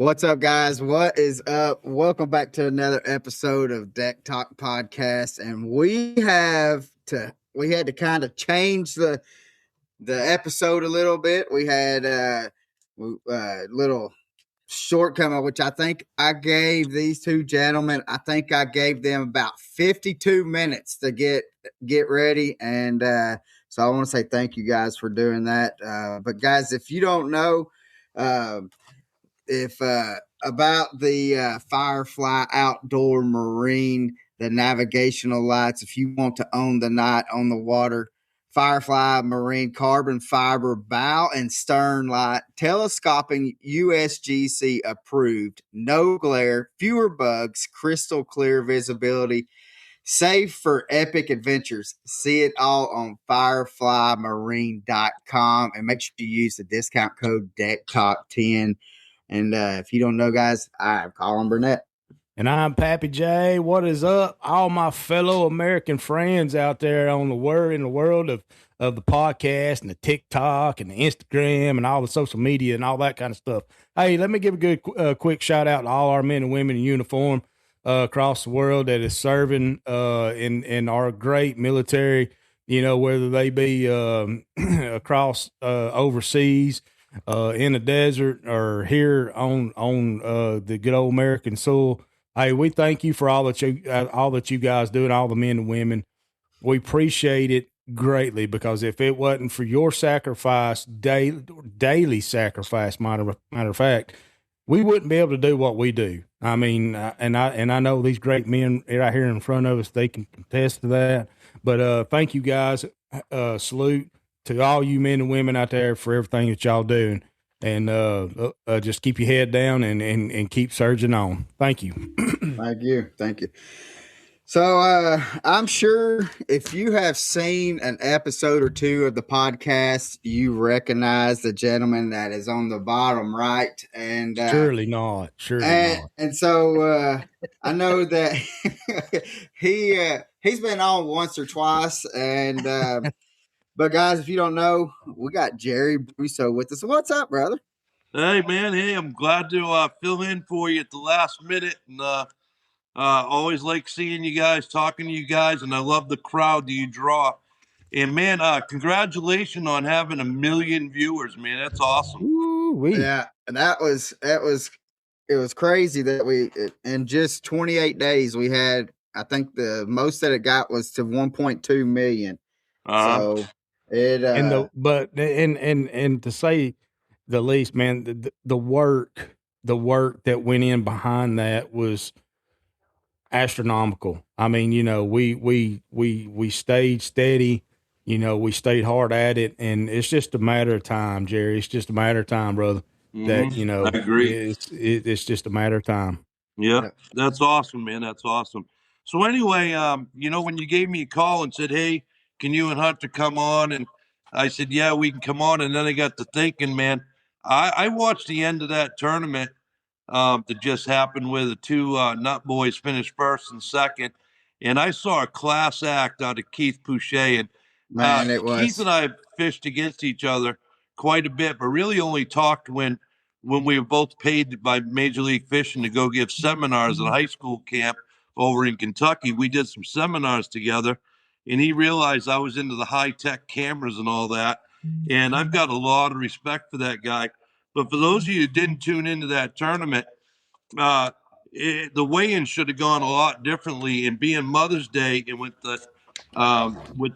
What's up, guys? What is up? Welcome back to another episode of Deck Talk Podcast. And we had to kind of change the episode a little bit. We had a little shortcoming, which I think I gave these two gentlemen. I think I gave them about 52 minutes to get ready, and so I want to say thank you guys for doing that. But guys, if you don't know, if about the Firefly Outdoor Marine, the navigational lights, if you want to own the night on the water, Firefly Marine carbon fiber bow and stern light, telescoping, USGC approved, no glare, fewer bugs, crystal clear visibility, safe for epic adventures. See it all on fireflymarine.com, and make sure you use the discount code DECKTALK10. And if you don't know, guys, I'm Colin Burnett. And I'm Pappy J. What is up, all my fellow American friends out there in the world of the podcast and the TikTok and the Instagram and all the social media and all that kind of stuff. Hey, let me give a quick shout out to all our men and women in uniform across the world that is serving in our great military. You know, whether they be across overseas, in the desert, or here on the good old American soil. Hey, we thank you for all that you guys do, and all the men and women. We appreciate it greatly, because if it wasn't for your sacrifice, daily sacrifice, matter of fact, we wouldn't be able to do what we do. I mean, and I know these great men right here in front of us, they can attest to that. But thank you guys. Salute to all you men and women out there for everything that y'all do. And just keep your head down and keep surging on. Thank you. Thank you. So I'm sure if you have seen an episode or two of the podcast, you recognize the gentleman that is on the bottom right. And Surely not. And so I know that he's been on once or twice. And but guys, if you don't know, we got Jerry Brusso with us. What's up, brother? Hey, man. Hey, I'm glad to fill in for you at the last minute. And always like seeing you guys, talking to you guys. And I love the crowd that you draw. And, man, congratulations on having 1 million viewers, man. That's awesome. Ooh-wee. Yeah, and it was crazy that in just 28 days, we had, I think the most that it got was to 1.2 million. So it, and to say the least, man, the work that went in behind that was astronomical. I mean, you know, we stayed steady, you know, we stayed hard at it, and it's just a matter of time, Jerry. It's just a matter of time, brother. That, you know, I agree. It's just a matter of time. Yeah, that's awesome, man. That's awesome. So anyway, you know, when you gave me a call and said, hey, can you and Hunter come on? And I said, yeah, we can come on. And then I got to thinking, man, I watched the end of that tournament that just happened, where the two Nut Boys finished first and second. And I saw a class act out of Keith Poche. And man, it was. Keith and I fished against each other quite a bit, but really only talked when we were both paid by Major League Fishing to go give seminars at a high school camp over in Kentucky. We did some seminars together, and he realized I was into the high-tech cameras and all that. And I've got a lot of respect for that guy. But for those of you who didn't tune into that tournament, the weigh-in should have gone a lot differently. And being Mother's Day, and with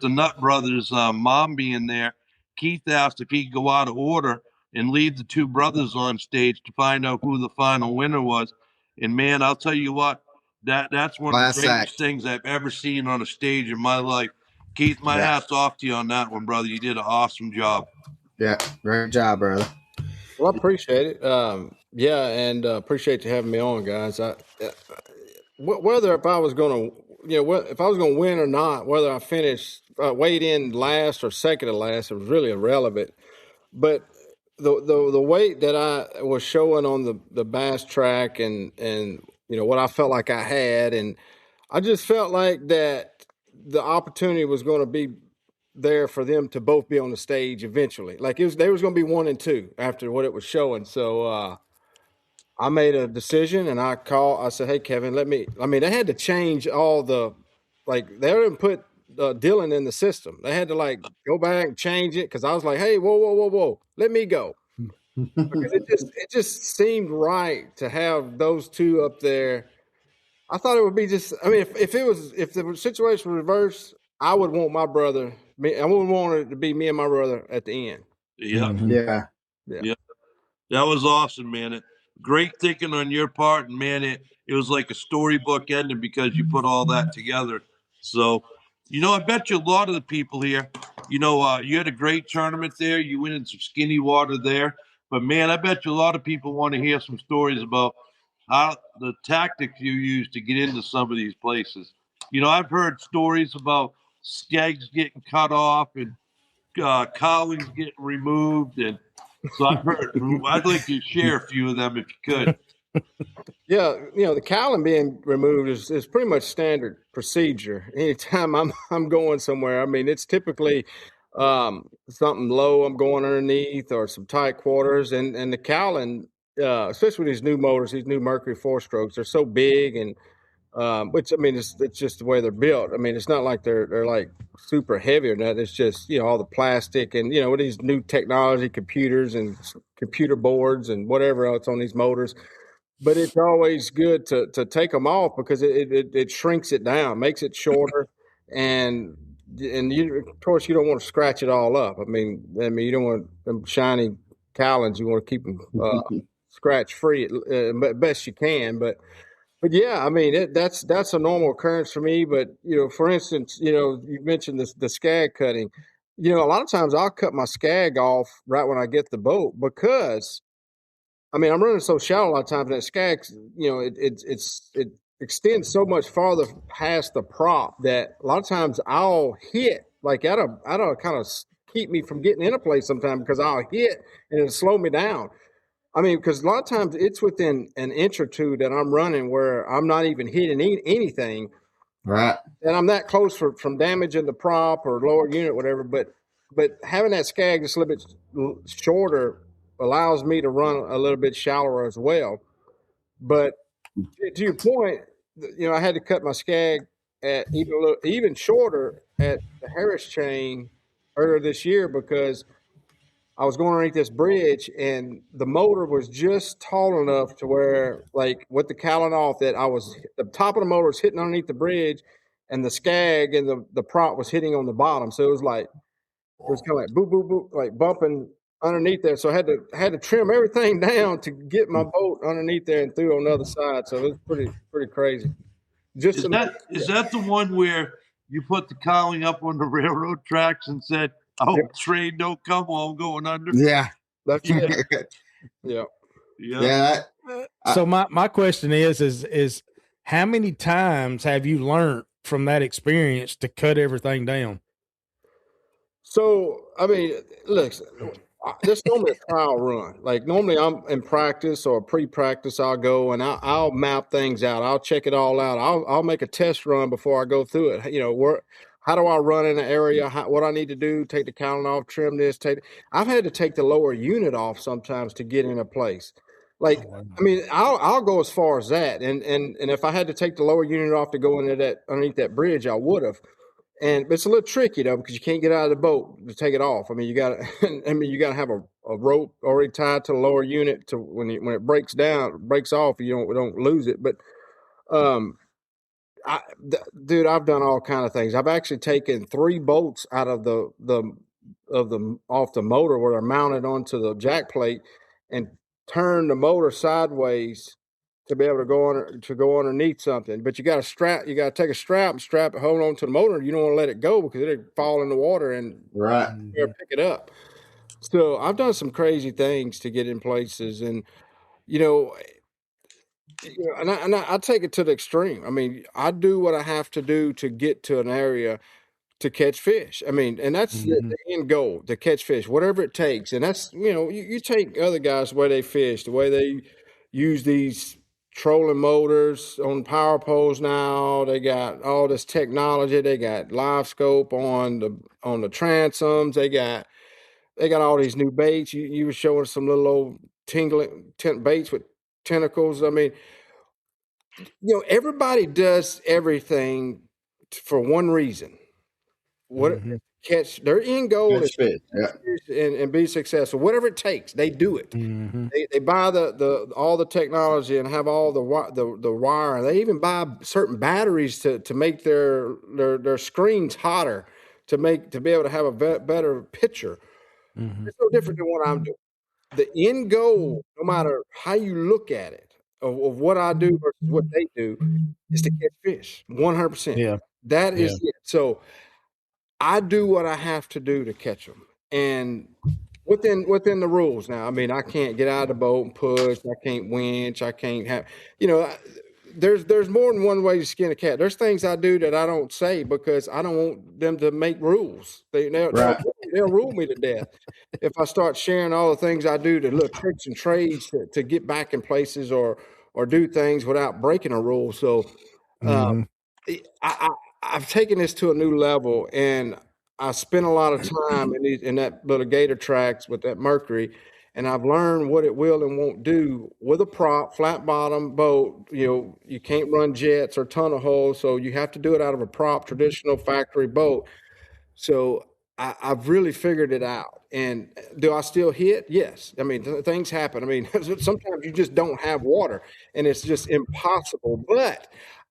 the Nut Brothers' mom being there, Keith asked if he could go out of order and leave the two brothers on stage to find out who the final winner was. And man, I'll tell you what, that's one of the greatest things I've ever seen on a stage in my life. Keith, my hat's off to you on that one, brother. You did an awesome job. Yeah, great job, brother. Well, I appreciate it. And appreciate you having me on, guys. Whether if I was going to, if I was going to win or not, whether I finished weighed in last or second to last, it was really irrelevant. But the weight that I was showing on the bass track and what I felt like I had, and I just felt like that the opportunity was going to be there for them to both be on the stage eventually. Like they was going to be 1 and 2 after what it was showing. So I made a decision and I said, hey, Kevin, they had to change all they didn't put Dylan in the system. They had to go back and change it. Cause I was like, hey, whoa, let me go. Because it just seemed right to have those two up there. I thought it would be if the situation was reversed, I would want my brother, I wouldn't want it to be me and my brother at the end. Yeah. Yeah. Yeah. That was awesome, man. Great thinking on your part, and man, it was like a storybook ending because you put all that together. So, I bet you a lot of the people here, you had a great tournament there. You went in some skinny water there, but man, I bet you a lot of people want to hear some stories about how the tactics you use to get into some of these places. I've heard stories about skegs getting cut off and cowlings getting removed, and so I've heard. I'd like you to share a few of them if you could. Yeah, the cowling being removed is pretty much standard procedure. Anytime I'm going somewhere, I mean, it's typically something low I'm going underneath or some tight quarters, and the cowling, especially with these new motors, these new Mercury 4-strokes, they're so big and which I mean, it's just the way they're built. I mean, it's not like they're like super heavy or nothing. It's just all the plastic and with these new technology, computers and computer boards and whatever else on these motors. But it's always good to take them off because it shrinks it down, makes it shorter, and you of course you don't want to scratch it all up. I mean you don't want them shiny cowlings. You want to keep them scratch free best you can, but yeah, I mean that's a normal occurrence for me. But for instance, you mentioned the skag cutting. A lot of times I'll cut my skag off right when I get the boat because I mean I'm running so shallow a lot of times that skag, it extends so much farther past the prop that a lot of times I'll hit that'll kind of keep me from getting in a place sometimes because I'll hit and it'll slow me down. I mean, because a lot of times it's within an inch or two that I'm running where I'm not even hitting anything. Right. And I'm that close from damaging the prop or lower unit, whatever. But having that skag just a little bit shorter allows me to run a little bit shallower as well. But to your point, I had to cut my skag at even shorter at the Harris chain earlier this year because I was going underneath this bridge and the motor was just tall enough to where, with the cowling off, that the top of the motor was hitting underneath the bridge and the skag and the prop was hitting on the bottom. So it was kind of like boop, boop, boop, like bumping underneath there. So I had to trim everything down to get my boat underneath there and through on the other side. So it was pretty crazy. Is that the one where you put the cowling up on the railroad tracks and said, "Oh, Yep. train don't come while I'm going under"? Yeah. That's it. Yeah. Yeah. So my question is how many times have you learned from that experience to cut everything down? So, I mean, look, this is normally a trial run. Like normally I'm in practice or pre-practice, I'll go and I'll map things out. I'll check it all out. I'll make a test run before I go through it. How do I run in an area? What I need to do, take the cowling off, trim this, I've had to take the lower unit off sometimes to get in a place. I mean, I'll go as far as that. And if I had to take the lower unit off to go into underneath that bridge, I would have. But it's a little tricky though because you can't get out of the boat to take it off. I mean, you got to have a rope already tied to the lower unit to when it breaks off, you don't lose it. But dude, I've done all kind of things. I've actually taken 3 bolts out of off the motor where they're mounted onto the jack plate and turned the motor sideways to be able to go underneath something. But you got to take a strap and hold on to the motor. You don't want to let it go because it'll fall in the water and pick it up. So I've done some crazy things to get in places, and I take it to the extreme. I mean, I do what I have to do to get to an area to catch fish. I mean, and that's the end goal, to catch fish, whatever it takes. And that's, you take other guys the way they fish, the way they use these trolling motors on power poles now. They got all this technology. They got live scope on the transoms. They got all these new baits. You were showing some little old tent baits with tentacles. I mean, everybody does everything for one reason. What catch their end goal is Fish. Yeah. and be successful. Whatever it takes, they do it. They buy the all the technology and have all the wire. They even buy certain batteries to make their screens hotter to be able to have a better picture. It's no different than what I'm doing. The end goal, no matter how you look at it, of what I do versus what they do, is to catch fish. 100%. Yeah. That is it. So I do what I have to do to catch them, and within the rules. Now, I mean, I can't get out of the boat and push. I can't winch. I can't have, there's more than one way to skin a cat. There's things I do that I don't say because I don't want them to make rules. They'll rule me to death if I start sharing all the things I do, the little tricks and trades to get back in places or do things without breaking a rule. So I've taken this to a new level, and I spent a lot of time in that little gator tracks with that mercury, and I've learned what it will and won't do with a prop, flat bottom boat. You can't run jets or tunnel holes, so you have to do it out of a prop, traditional factory boat. So I've really figured it out. And do I still hit? Yes. I mean, things happen. I mean, sometimes you just don't have water, and it's just impossible. But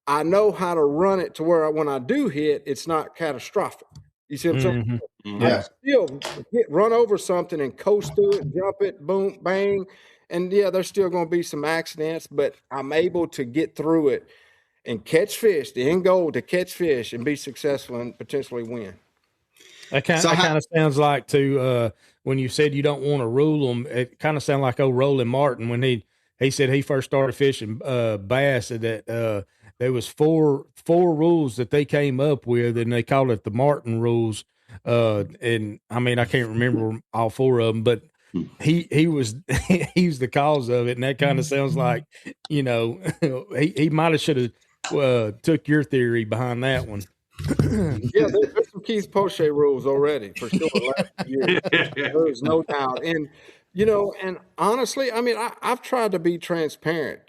I know how to run it to where when I do hit, it's not catastrophic. You see what I'm saying? Yeah. I still run over something and coast through it, jump it, boom, bang. And yeah, there's still going to be some accidents, but I'm able to get through it and catch fish. The end goal to catch fish and be successful and potentially win. That kind of sounds like when you said you don't want to rule them. It kind of sounded like old Roland Martin when he said he first started fishing bass, that there was four rules that they came up with, and they called it the Martin rules. And I mean, I can't remember all four of them, but he was he's the cause of it, and that kind of sounds like he might have should have took your theory behind that one. Yeah, there's some Keith Poche rules already for sure. Last year, there's no doubt. And and honestly, I mean, I've tried to be transparent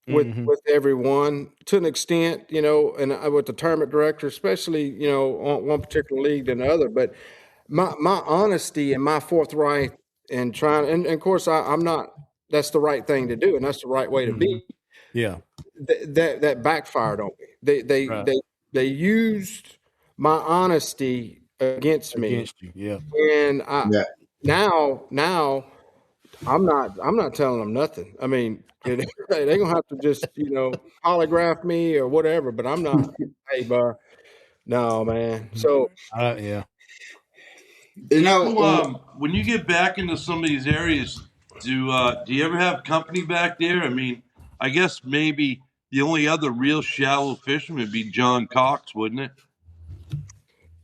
with everyone to an extent, and with the tournament director, especially on one particular league than the other. But my honesty and my forthright and trying, and of course, I'm not. That's the right thing to do, and that's the right way to be. Yeah, that backfired on me. They used my honesty against me. Against you, yeah. And now I'm not telling them nothing. I mean, they're gonna have to just polygraph me or whatever. But I'm not. Hey, bro, no, man. So yeah. When you get back into some of these areas, do you ever have company back there? I mean, I guess maybe the only other real shallow fisherman would be John Cox, wouldn't it?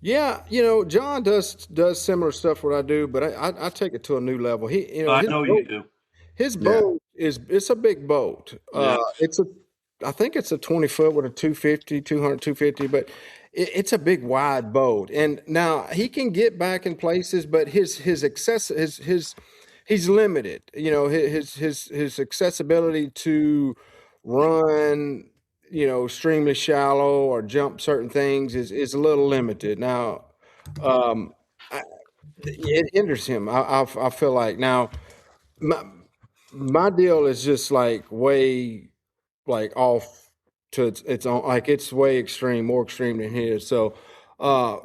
Yeah, John does similar stuff what I do, but I take it to a new level. I know you do. His boat it's a big boat. Yes. I think it's a 20-foot with a 250, but it's a big wide boat. And now he can get back in places, but his he's limited. His accessibility to run extremely shallow or jump certain things is a little limited. Now, it hinders him. I feel like now my deal is just like way off to its own, like it's way more extreme than his. So,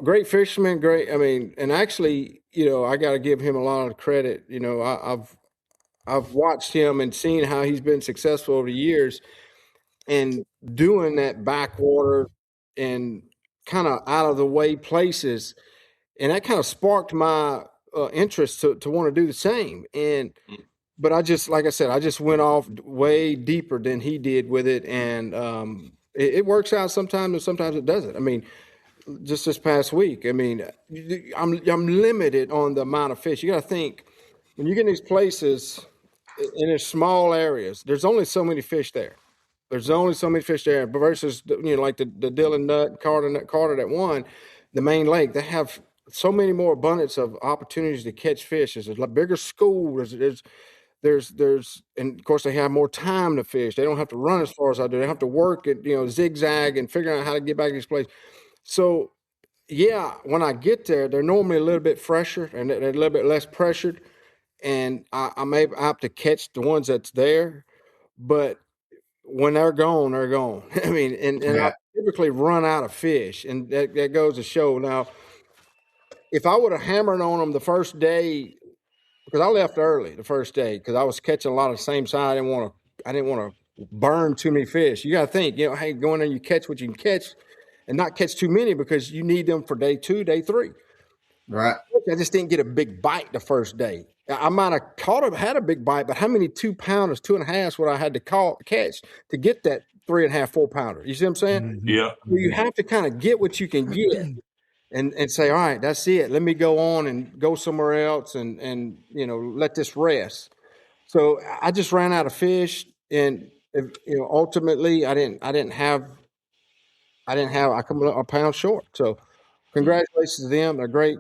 great fisherman, great. I mean, and actually, I got to give him a lot of credit. I've watched him and seen how he's been successful over the years. And doing that backwater and kind of out of the way places, and that kind of sparked my interest to want to do the same. And but I just, like I said, I just went off way deeper than he did with it, and it works out sometimes, and sometimes it doesn't. I mean, just this past week, I mean, I'm limited on the amount of fish. You got to think when you get in these places in these small areas, there's only so many fish there. There's only so many fish there versus, like the Dillon Nut, Carter that won the main lake. They have so many more abundance of opportunities to catch fish. There's a bigger school. and of course they have more time to fish. They don't have to run as far as I do. They have to work at, zigzag and figuring out how to get back to this place. So yeah, when I get there, they're normally a little bit fresher and they're a little bit less pressured. And I'm able I have to catch the ones that's there. But when they're gone, they're gone. I mean, and I Yeah. typically run out of fish, and that goes to show. Now, if I would have hammered on them the first day, because I left early the first day because I was catching a lot of the same side. I didn't want to burn too many fish. You got to think, hey, go in there, you catch what you can catch, and not catch too many because you need them for day 2, day 3. Right. I just didn't get a big bite the first day. I might have had a big bite, but how many 2-pounders, 2.5s would I had to catch to get that 3.5, 4-pounder? You see what I'm saying? Mhm. Yeah. So you have to kind of get what you can get and say, all right, that's it. Let me go on and go somewhere else and let this rest. So I just ran out of fish, and ultimately I come a pound short. So congratulations to them. They're great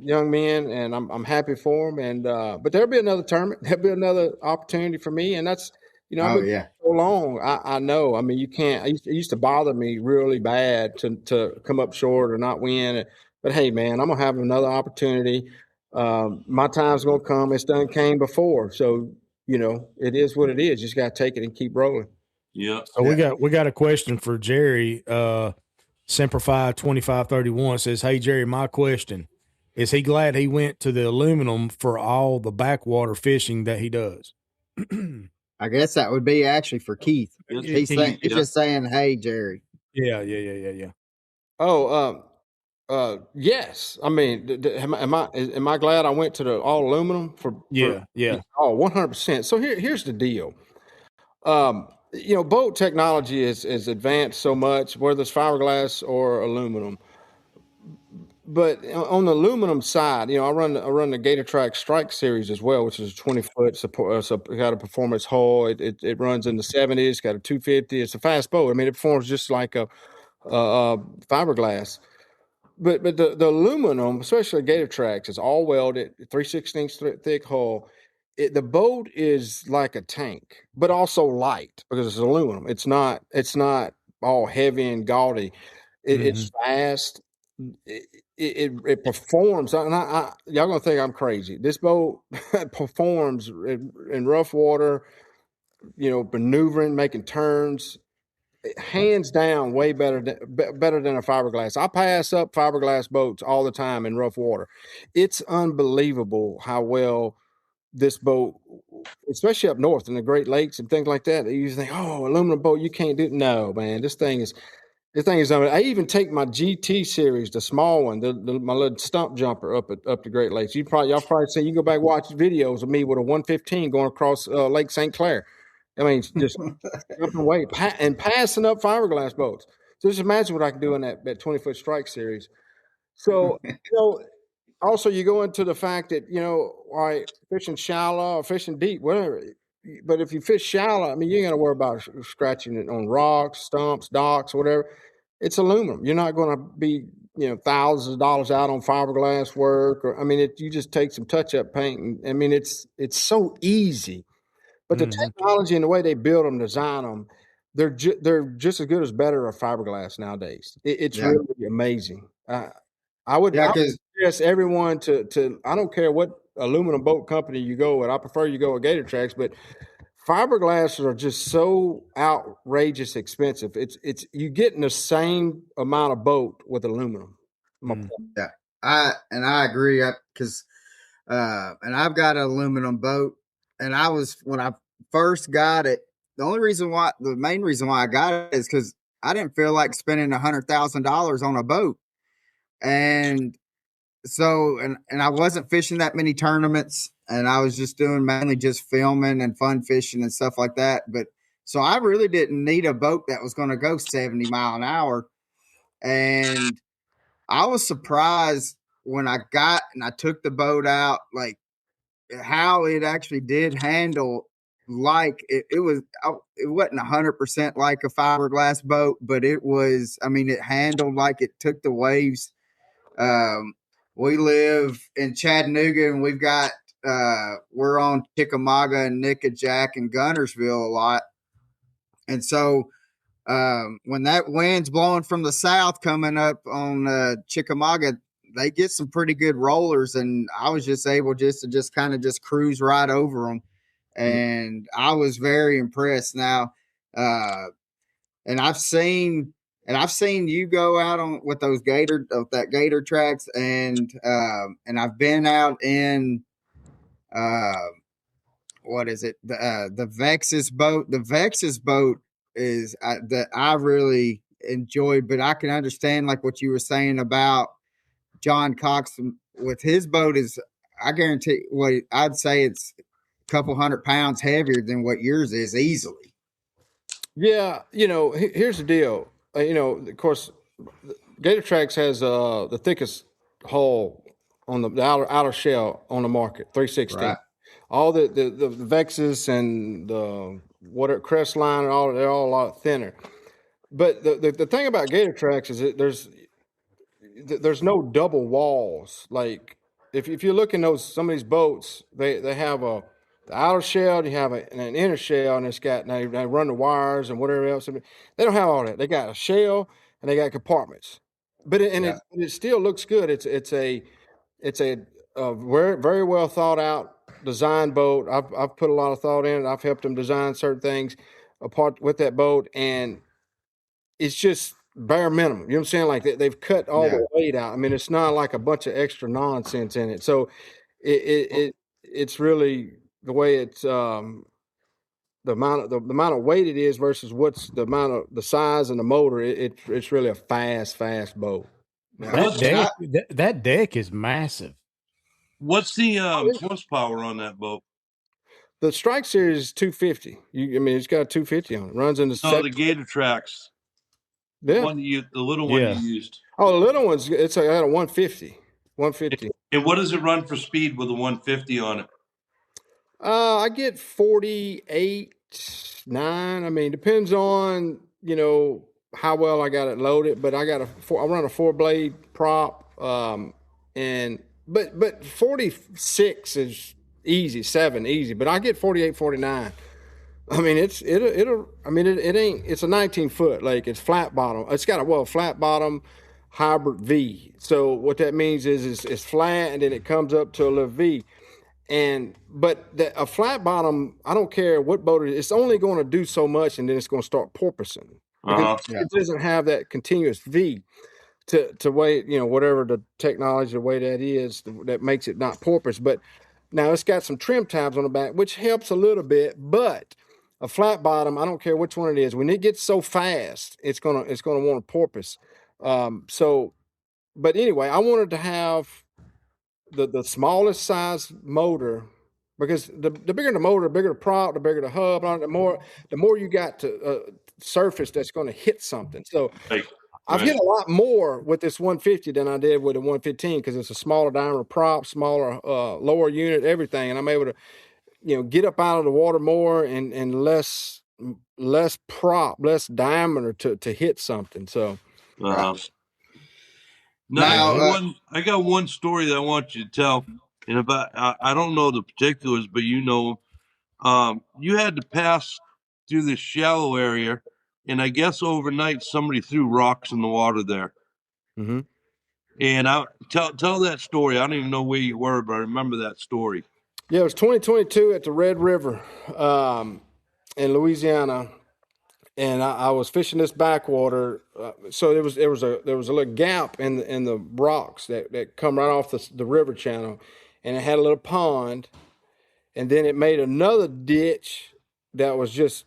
young men, and I'm happy for them. And but there'll be another tournament. There'll be another opportunity for me, and that's I've Oh been yeah. so long. I know. I mean, you can't. It used to bother me really bad to come up short or not win. But hey, man, I'm gonna have another opportunity. My time's gonna come. It's done came before, so it is what it is. You just gotta take it and keep rolling. Yeah. So we got a question for Jerry. Simplify 2531 says, "Hey Jerry, my question is: he glad he went to the aluminum for all the backwater fishing that he does?" I guess that would be actually for Keith. He's Yeah. just saying, "Hey, Jerry." Yeah. Oh, yes. I mean, am I glad I went to the all aluminum for Yeah. 100%. So here's the deal. Boat technology is advanced so much, whether it's fiberglass or aluminum. But on the aluminum side, I run the Gator Track Strike Series as well, which is a 20-foot support. So it got a performance hull. It runs in the 70s. Got a 250. It's a fast boat. I mean, it performs just like a fiberglass. But the aluminum, especially Gator Tracks, is all welded, 3/16 thick hull. The boat is like a tank, but also light because it's aluminum. It's not all heavy and gaudy. It's fast. It performs. And y'all gonna think I'm crazy. This boat performs in rough water. Maneuvering, making turns, hands down way better than a fiberglass. I pass up fiberglass boats all the time in rough water. It's unbelievable how well this boat, especially up north in the Great Lakes and things like that. They usually think, "Oh, aluminum boat, you can't do it." No, man, this thing is. I even take my GT series, the small one, my little stump jumper up the Great Lakes. Y'all probably seen. You go back and watch videos of me with a 115 going across Lake St. Clair. I mean, just jumping away and passing up fiberglass boats. So just imagine what I can do in that 20-foot strike series. So, also you go into the fact that, all right, fishing shallow or fishing deep, whatever. But if you fish shallow, I mean, you ain't got to worry about scratching it on rocks, stumps, docks, whatever. It's aluminum. You're not going to be, thousands of dollars out on fiberglass work. Or I mean, you just take some touch-up paint. And, I mean, it's so easy. But the technology and the way they build them, design them, they're just as good as better as fiberglass nowadays. It's Yeah. really amazing. I would because suggest everyone to I don't care what aluminum boat company you go with. I prefer you go with Gator Tracks, but fiberglasses are just so outrageous expensive. It's you getting the same amount of boat with aluminum. yeah, I agree because and I've got an aluminum boat, and when I first got it, the main reason why I got it is because I didn't feel like spending $100,000 on a boat, and so and I wasn't fishing that many tournaments, and I was just doing mainly just filming and fun fishing and stuff like that. But so I really didn't need a boat that was going to go 70 mile an hour, and I was surprised when I took the boat out, like how it actually did handle. Like it wasn't 100% like a fiberglass boat, but it was. I mean, it handled like it took the waves. We live in Chattanooga, and we've got we're on Chickamauga and Nickajack and Gunnersville a lot. And so when that wind's blowing from the south coming up on Chickamauga, they get some pretty good rollers. And I was just able to kind of cruise right over them. And I was very impressed. Now, and I've seen you go out on with those gator tracks, and I've been out in what is it, the Vex's boat. The Vex's boat is that I really enjoyed, but I can understand like what you were saying about John Cox with his boat. Is I guarantee what I'd say it's a couple 100 pounds heavier than what yours is easily. Yeah, here's the deal. Of course, Gator Tracks has the thickest hull on the outer shell on the market, 316. Right. All the Vexes and the Crestline and all, they're all a lot thinner. But the thing about Gator Tracks is that there's no double walls. Like if you look in some of these boats, they have the outer shell, you have an inner shell, and it's got they run the wires and whatever else. I mean, they don't have all that. They got a shell and they got compartments, but it still looks good. It's a very, very well thought out design boat. I've put a lot of thought in it. I've helped them design certain things apart with that boat, and it's just bare minimum. You know what I'm saying? Like they've cut all the weight out. I mean, it's not like a bunch of extra nonsense in it. So it's really the way it's the amount of weight it is versus what's the amount of the size and the motor. It's really a fast boat. That deck is massive. What's the horsepower on that boat? The Strike Series is 250. It's got a 250 on it. Runs into the Gator Tracks. Yeah. The little one you used. Oh, the little one's it's at a 150. 150. And what does it run for speed with a 150 on it? I get 48, 9. I mean, depends on, how well I got it loaded, but I run a 4-blade prop. But 46 is easy, 7 easy, but I get 48, 49. I mean, it's a 19 foot, like it's flat bottom. It's got a flat bottom hybrid V. So what that means is it's flat and then it comes up to a little V. But a flat bottom, I don't care what boat it is, it's only going to do so much and then it's going to start porpoising. It doesn't have that continuous V to weigh, whatever the technology, the way that is, that makes it not porpoise. But now it's got some trim tabs on the back, which helps a little bit, but a flat bottom, I don't care which one it is. When it gets so fast, it's gonna want to porpoise. But anyway, I wanted to have the smallest size motor because the bigger the motor, the bigger the prop, the bigger the hub, the more you got to surface that's going to hit something. So I've hit a lot more with this 150 than I did with the 115 because it's a smaller diameter prop, smaller lower unit, everything, and I'm able to get up out of the water more and less prop, less diameter to hit something. So now I got one story that I want you to tell, and about I don't know the particulars, but you had to pass through this shallow area, and I guess overnight somebody threw rocks in the water there. Mm-hmm. And I tell that story. I don't even know where you were, but I remember that story. Yeah, it was 2022 at the Red River in Louisiana, and I was fishing this backwater. So there was a little gap in the rocks that come right off the river channel, and it had a little pond, and then it made another ditch that was just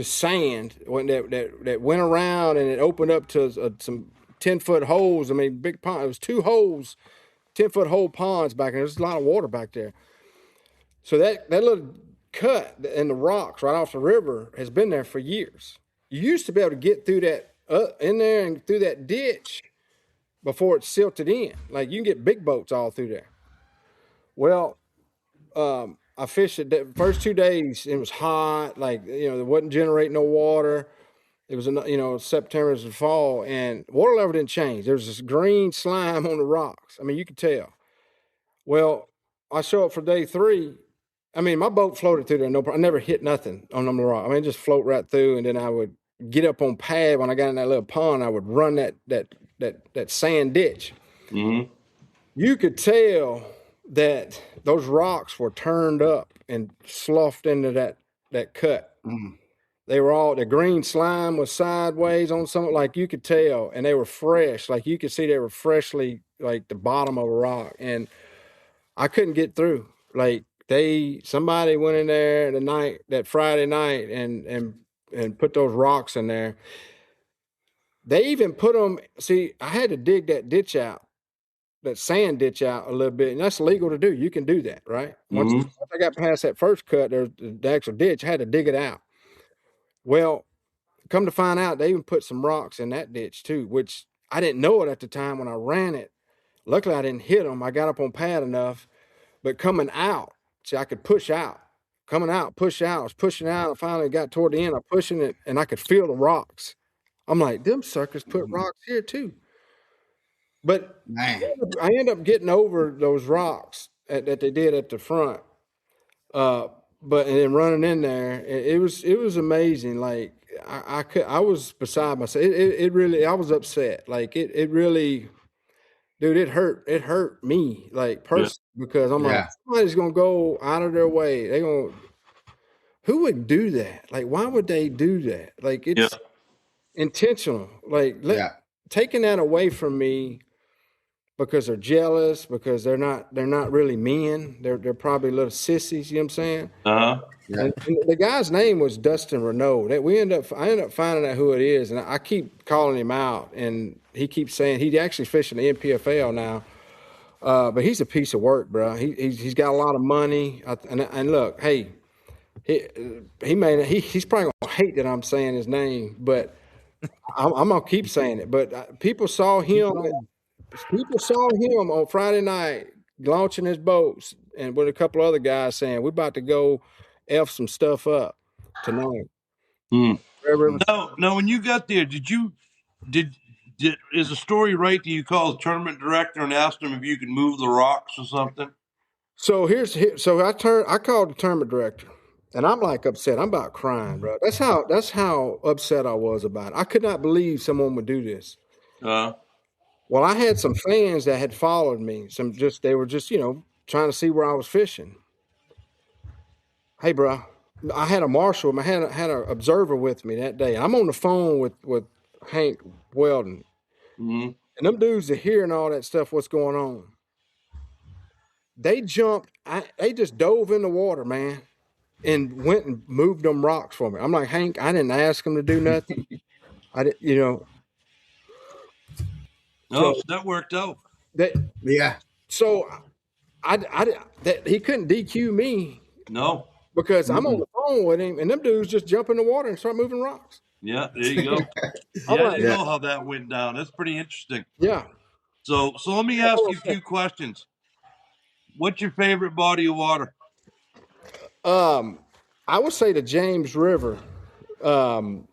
sand that went around, and it opened up to some 10-foot holes. I mean, big pond. It was 2 holes, 10-foot hole ponds back there. There's a lot of water back there. So that little cut in the rocks right off the river has been there for years. You used to be able to get through that in there and through that ditch before it's silted in. Like you can get big boats all through there. Well, I fished it the first 2 days. It was hot. Like, it wasn't generating no water. It was, September is the fall, and water level didn't change. There was this green slime on the rocks. I mean, you could tell. Well, I show up for day 3. I mean, my boat floated through there. No problem. I never hit nothing on them rock. I mean, just float right through, and then I would get up on pad when I got in that little pond. I would run that sand ditch. Mm-hmm. You could tell that those rocks were turned up and sloughed into that cut. Mm. They were all, the green slime was sideways on some, like you could tell, and they were fresh. Like you could see they were freshly, like the bottom of a rock. And I couldn't get through. Like somebody went in there that Friday night and put those rocks in there. They even put them, see, I had to dig that ditch out, that sand ditch out a little bit, and that's legal to do. You can do that, right? Once I got past that first cut, there's the actual ditch, I had to dig it out. Well, come to find out, they even put some rocks in that ditch too, which I didn't know it at the time when I ran it. Luckily, I didn't hit them. I got up on pad enough, but coming out, see, I could push out. Coming out, push out. I was pushing out. I finally got toward the end. I'm pushing it, and I could feel the rocks. I'm like, them suckers put rocks here too. But Man. I ended up getting over those rocks that they did at the front. But and then running in there, it was amazing. Like I was beside myself. It really, I was upset. Like it really, dude, it hurt me, like personally, because I'm like, somebody's gonna go out of their way. Who would do that? Like, why would they do that? Like, it's intentional. Like, taking that away from me because they're jealous, because they're not really men. They're probably little sissies. You know what I'm saying? Uh-huh. Yeah. And the guy's name was Dustin Renault. I end up finding out who it is, and I keep calling him out, and he keeps saying he's actually fishing the NPFL now. But he's a piece of work, bro. He's got a lot of money, and look, hey, he's probably gonna hate that I'm saying his name, but I'm gonna keep saying it. But people saw him on Friday night launching his boats, and with a couple other guys saying, we're about to go F some stuff up tonight. Now, when you got there, is the story right that you called the tournament director and asked him if you could move the rocks or something? So I called the tournament director, and I'm like upset. I'm about crying, bro. That's how upset I was about it. I could not believe someone would do this. Well, I had some fans that had followed me. They were just, trying to see where I was fishing. Hey, bro, I had a marshal. I had an observer with me that day. I'm on the phone with Hank Weldon. Mm-hmm. And them dudes are hearing all that stuff, what's going on. They jumped. They just dove in the water, man, and went and moved them rocks for me. I'm like, Hank, I didn't ask them to do nothing. I didn't, So that worked out. So he couldn't DQ me. No. Because I'm on the phone with him, and them dudes just jump in the water and start moving rocks. Yeah, there you go. I didn't know how that went down. That's pretty interesting. Yeah. So let me ask you a few questions. What's your favorite body of water? I would say the James River. It's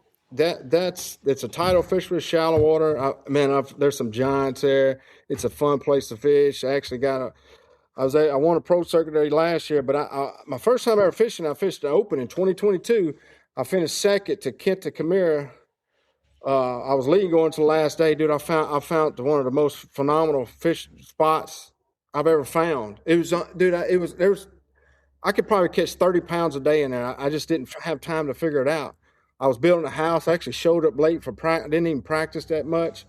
a tidal fishery, shallow water. There's some giants there. It's a fun place to fish. I actually I won a pro circuit there last year, but my first time ever fishing, I fished the Open in 2022. I finished second to Kenta Kamira. I was leading going to the last day, dude. I found one of the most phenomenal fish spots I've ever found. It was, dude. I could probably catch 30 pounds a day in there. I just didn't have time to figure it out. I was building a house. I actually showed up late for practice. Didn't even practice that much.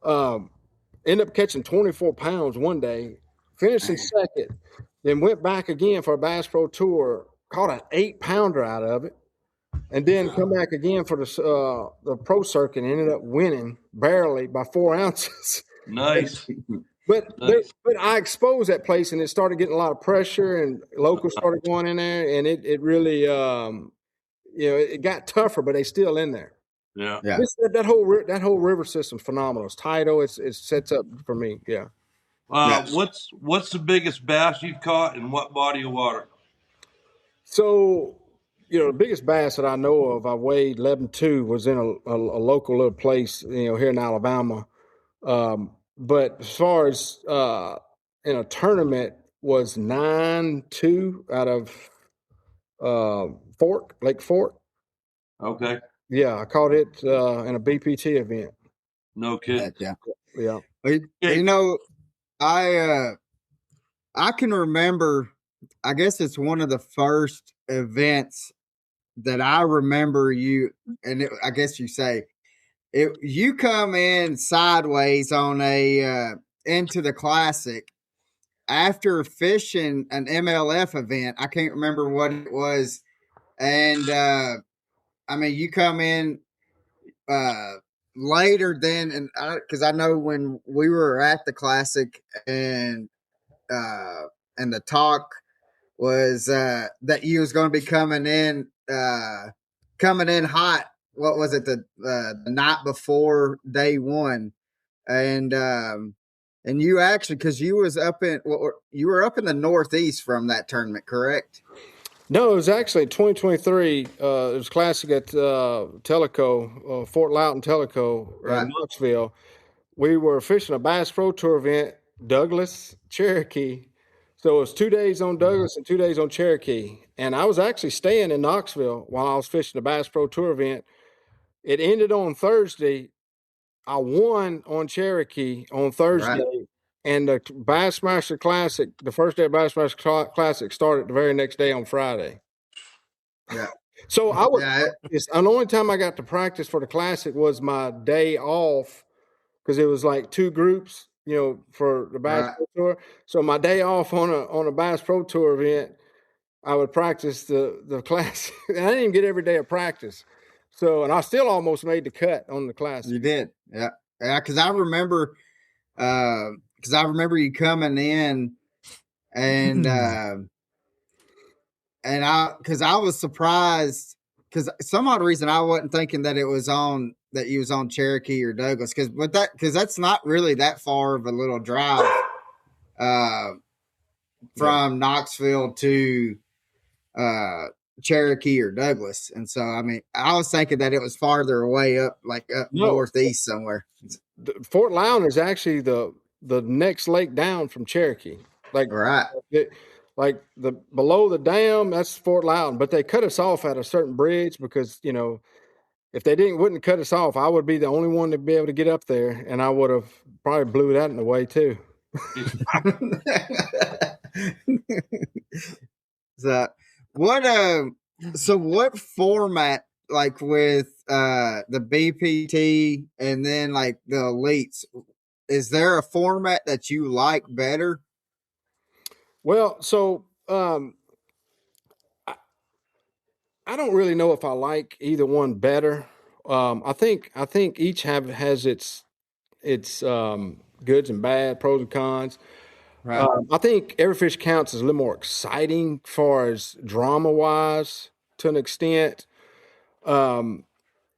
Ended up catching 24 pounds one day. Finishing second, then went back again for a Bass Pro Tour, caught an 8-pounder out of it, and then come back again for the pro circuit and ended up winning barely by 4 ounces. Nice. But I exposed that place, and it started getting a lot of pressure, and locals started going in there, and it really, it got tougher, but they still in there. Yeah. That whole river system's phenomenal. It's tidal. It sets up for me. Yeah. What's the biggest bass you've caught in what body of water? So, the biggest bass that I know of, I weighed 11.2, was in a local little place, here in Alabama. But as far as in a tournament, was 9-2 out of Lake Fork. Okay. Yeah, I caught it in a BPT event. No kidding. Heck yeah. Yeah. You know, I can remember, I guess it's one of the first events that I remember you, and I guess you say you come in sideways on a into the classic after fishing an MLF event. I can't remember what it was, and I mean you come in uh later than, and because I know when we were at the classic uh and the talk was that you was going to be coming in hot. What was it, the night before day one, and you actually, because you was up in, you were up in the Northeast from that tournament, correct? No, it was actually 2023. It was classic at Tellico, Fort Loudoun Tellico Right. in Knoxville. We were fishing a Bass Pro Tour event, Douglas, Cherokee. So it was 2 days on Douglas and 2 days on Cherokee. And I was actually staying in Knoxville while I was fishing the Bass Pro Tour event. It ended on Thursday. I won on Cherokee on Thursday. Right. And the Bassmaster Classic, the first day of Bassmaster Classic, started the very next day on Friday. Yeah. So I was, Yeah. and the only time I got to practice for the Classic was my day off, because it was like two groups, for the Bass Right. Pro Tour. So my day off on a Bass Pro Tour event, I would practice the Classic. And I didn't even get every day of practice. So, and I still almost made the cut on the Classic. You did. Yeah. Yeah. Because I remember you coming in and because I was surprised, because some odd reason I wasn't thinking that you was on Cherokee or Douglas, because that's not really that far of a little drive from Knoxville to Cherokee or Douglas. And so I mean I was thinking that it was farther away up, like up northeast somewhere. Fort Loudoun is actually the next lake down from Cherokee. Like Right. Like the below the dam, that's Fort Loudoun, but they cut us off at a certain bridge because, if they wouldn't cut us off, I would be the only one to be able to get up there, and I would have probably blew that in the way too. What format, like with the BPT and then like the elites, is there a format that you like better? Well, so I don't really know if I like either one better. I think each has its goods and bad, pros and cons. Right. I think every fish counts is a little more exciting as far as drama wise to an extent. But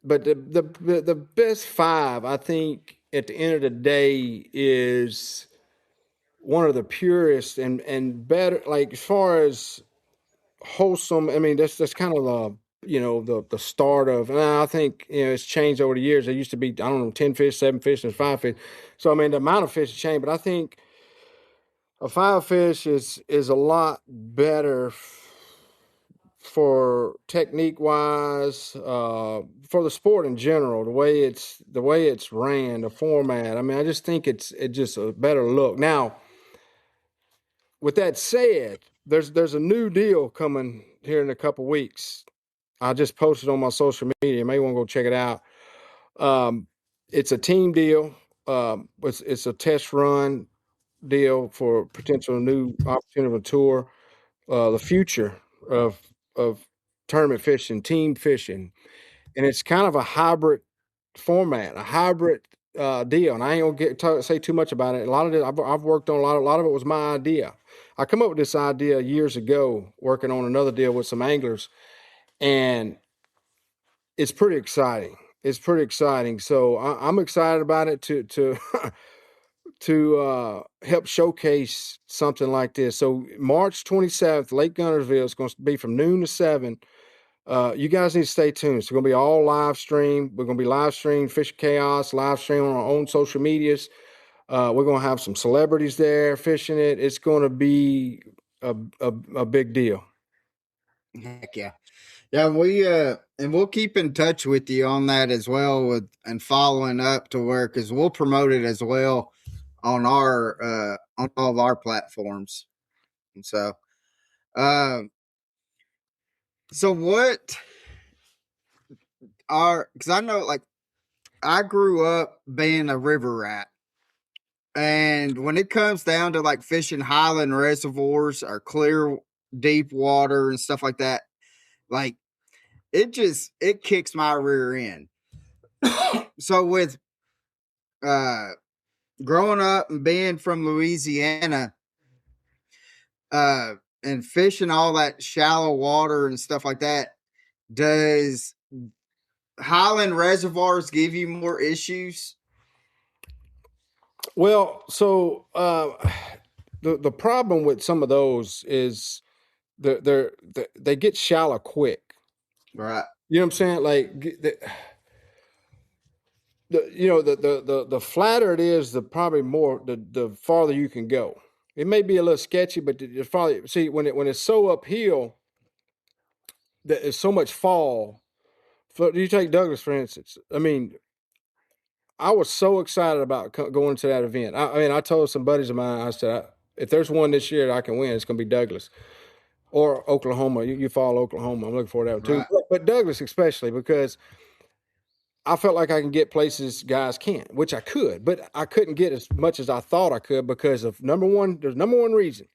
the best five, I think, at the end of the day, is one of the purest and better, like as far as wholesome. I mean, that's kind of the start of, and I think it's changed over the years. There used to be, I don't know, 10 fish, 7 fish, and 5 fish. So I mean the amount of fish has changed, but I think a 5 fish is a lot better for technique wise, for the sport in general, the way it's ran, the format. I mean, I just think it's just a better look. Now, with that said, there's a new deal coming here in a couple weeks. I just posted on my social media. You may want to go check it out. It's a team deal. It's a test run deal for potential new opportunity of a tour. The future of tournament fishing, team fishing, and it's kind of a hybrid format, a hybrid deal. And I ain't gonna say too much about it. A lot of it I've worked on. A lot of it was my idea. I come up with this idea years ago, working on another deal with some anglers, and it's pretty exciting. It's pretty exciting. So I'm excited about it to to help showcase something like this. So March 27th, Lake Guntersville is going to be from noon to 7. You guys need to stay tuned. It's going to be all live stream. We're going to be live stream Fish Chaos, live stream on our own social medias. We're going to have some celebrities there fishing it. It's going to be a big deal. Heck yeah. Yeah, and we'll keep in touch with you on that as well and following up to where, because we'll promote it as well on our on all of our platforms. And so what because I know, like, I grew up being a river rat. And when it comes down to like fishing highland reservoirs or clear deep water and stuff like that, like it kicks my rear end. So with growing up and being from Louisiana, and fishing all that shallow water and stuff like that, does highland reservoirs give you more issues? Well, so the problem with some of those is they get shallow quick. Right. You know what I'm saying? Like the flatter it is, the probably more the farther you can go. It may be a little sketchy, but the farther, see, when it's so uphill, that there's so much fall. You take Douglas, for instance. I mean, I was so excited about going to that event. I mean, I told some buddies of mine, I said, if there's one this year that I can win, it's going to be Douglas or Oklahoma. You follow Oklahoma. I'm looking forward to that too. Right. But Douglas especially, because I felt like I can get places guys can't, which I could, but I couldn't get as much as I thought I could because of number one reason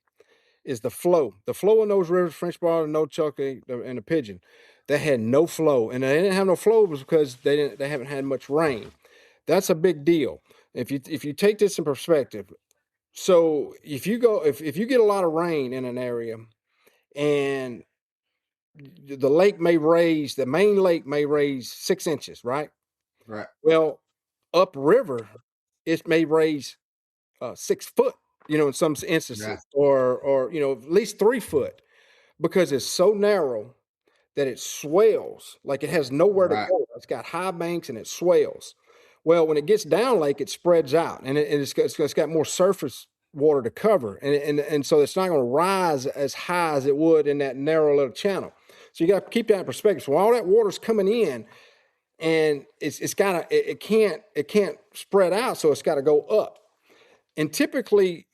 is the flow. The flow in those rivers, French Bar, and No Cherokee, and the Pigeon, they had no flow. And they didn't have no flow because they haven't had much rain. That's a big deal. If you take this in perspective, so if you get a lot of rain in an area, and the main lake may raise 6 inches, right? Right. Well, upriver, it may raise 6 foot, in some instances, Right. or at least 3 foot, because it's so narrow that it swells, like it has nowhere to Right. go. It's got high banks and it swells. Well, when it gets down lake, it spreads out, and it's got more surface water to cover, and so it's not going to rise as high as it would in that narrow little channel. So you got to keep that in perspective. So all that water's coming in, and it can't spread out, so it's got to go up. And typically,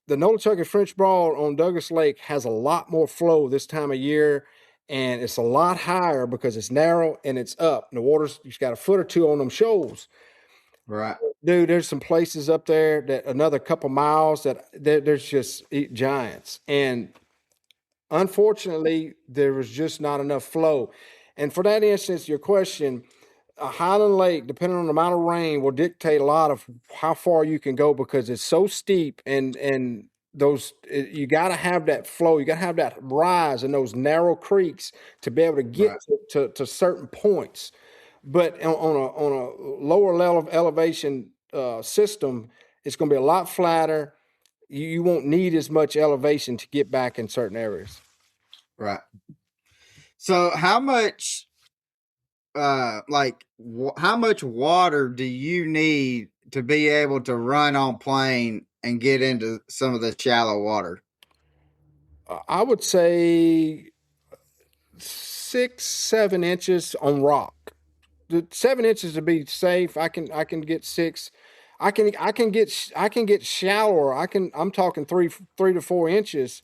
the Nola Cherokee French Broad on Douglas Lake has a lot more flow this time of year, and it's a lot higher because it's narrow and it's up. And the water's, you've got a foot or two on them shoals. Right. Dude, there's some places up there that another couple miles that there's just giants. And unfortunately, there was just not enough flow. And for that instance, your question, a Highland Lake, depending on the amount of rain, will dictate a lot of how far you can go because it's so steep, and you got to have that flow. You got to have that rise in those narrow creeks to be able to get Right. to certain points. But on a lower level of elevation system, it's going to be a lot flatter. You won't need as much elevation to get back in certain areas. Right. So how much how much water do you need to be able to run on plane and get into some of the shallow water? I would say 6-7 inches on rock. The 7 inches to be safe. I can get 6. I can get shallower. I'm talking 3 to 4 inches.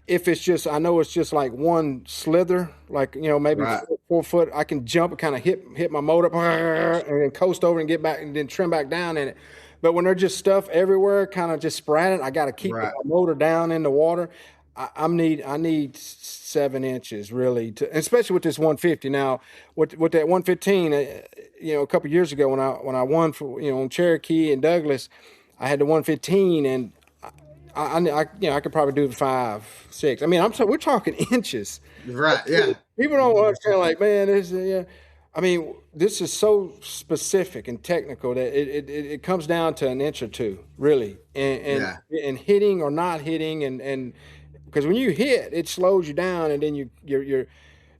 If it's just, I know it's just like one slither, like, maybe Right. 4 foot, I can jump and kind of hit my motor and then coast over and get back and then trim back down in it. But when there's just stuff everywhere, kind of just sporadic, I got to keep Right. my motor down in the water. I need 7 inches really, especially with this 150. Now with that 115, a couple years ago when I won for on Cherokee and Douglas, I had the 115, and I could probably do 5, 6. I mean, we're talking inches. Right. Yeah. People don't understand. Like, man, I mean, this is so specific and technical that it comes down to an inch or two, really, and hitting or not hitting, and because when you hit, it slows you down, and then you're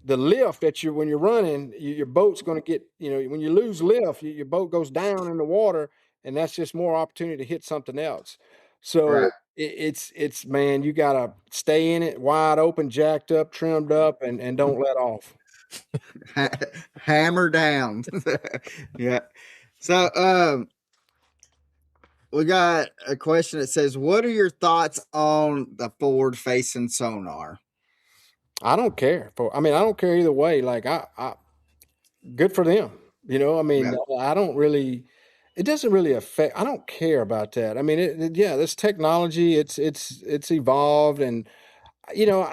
the lift that when you're running, your boat's going to get, when you lose lift, your boat goes down in the water, and that's just more opportunity to hit something else. So Right. it's man, you gotta stay in it, wide open, jacked up, trimmed up, and don't let off. Hammer down. Yeah. So we got a question that says, what are your thoughts on the forward facing sonar? I don't care I don't care either way. Like I good for them. You know, I mean, Yeah. I don't really, it doesn't really affect, I don't care about that. I mean, yeah, this technology, it's evolved, and, you know,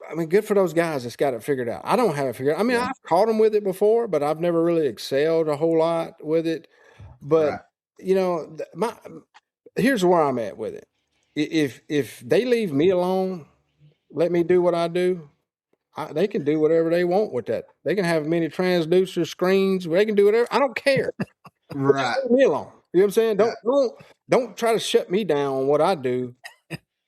I mean, good for those guys that's got it figured out. I don't have it figured out. I mean, Yeah. I've caught them with it before, but I've never really excelled a whole lot with it. But, Right. you know, here's where I'm at with it. If they leave me alone, let me do what I do, they can do whatever they want with that. They can have many transducer screens. They can do whatever. I don't care. But just Right. leave me alone. You know what I'm saying? Yeah. Don't try to shut me down on what I do.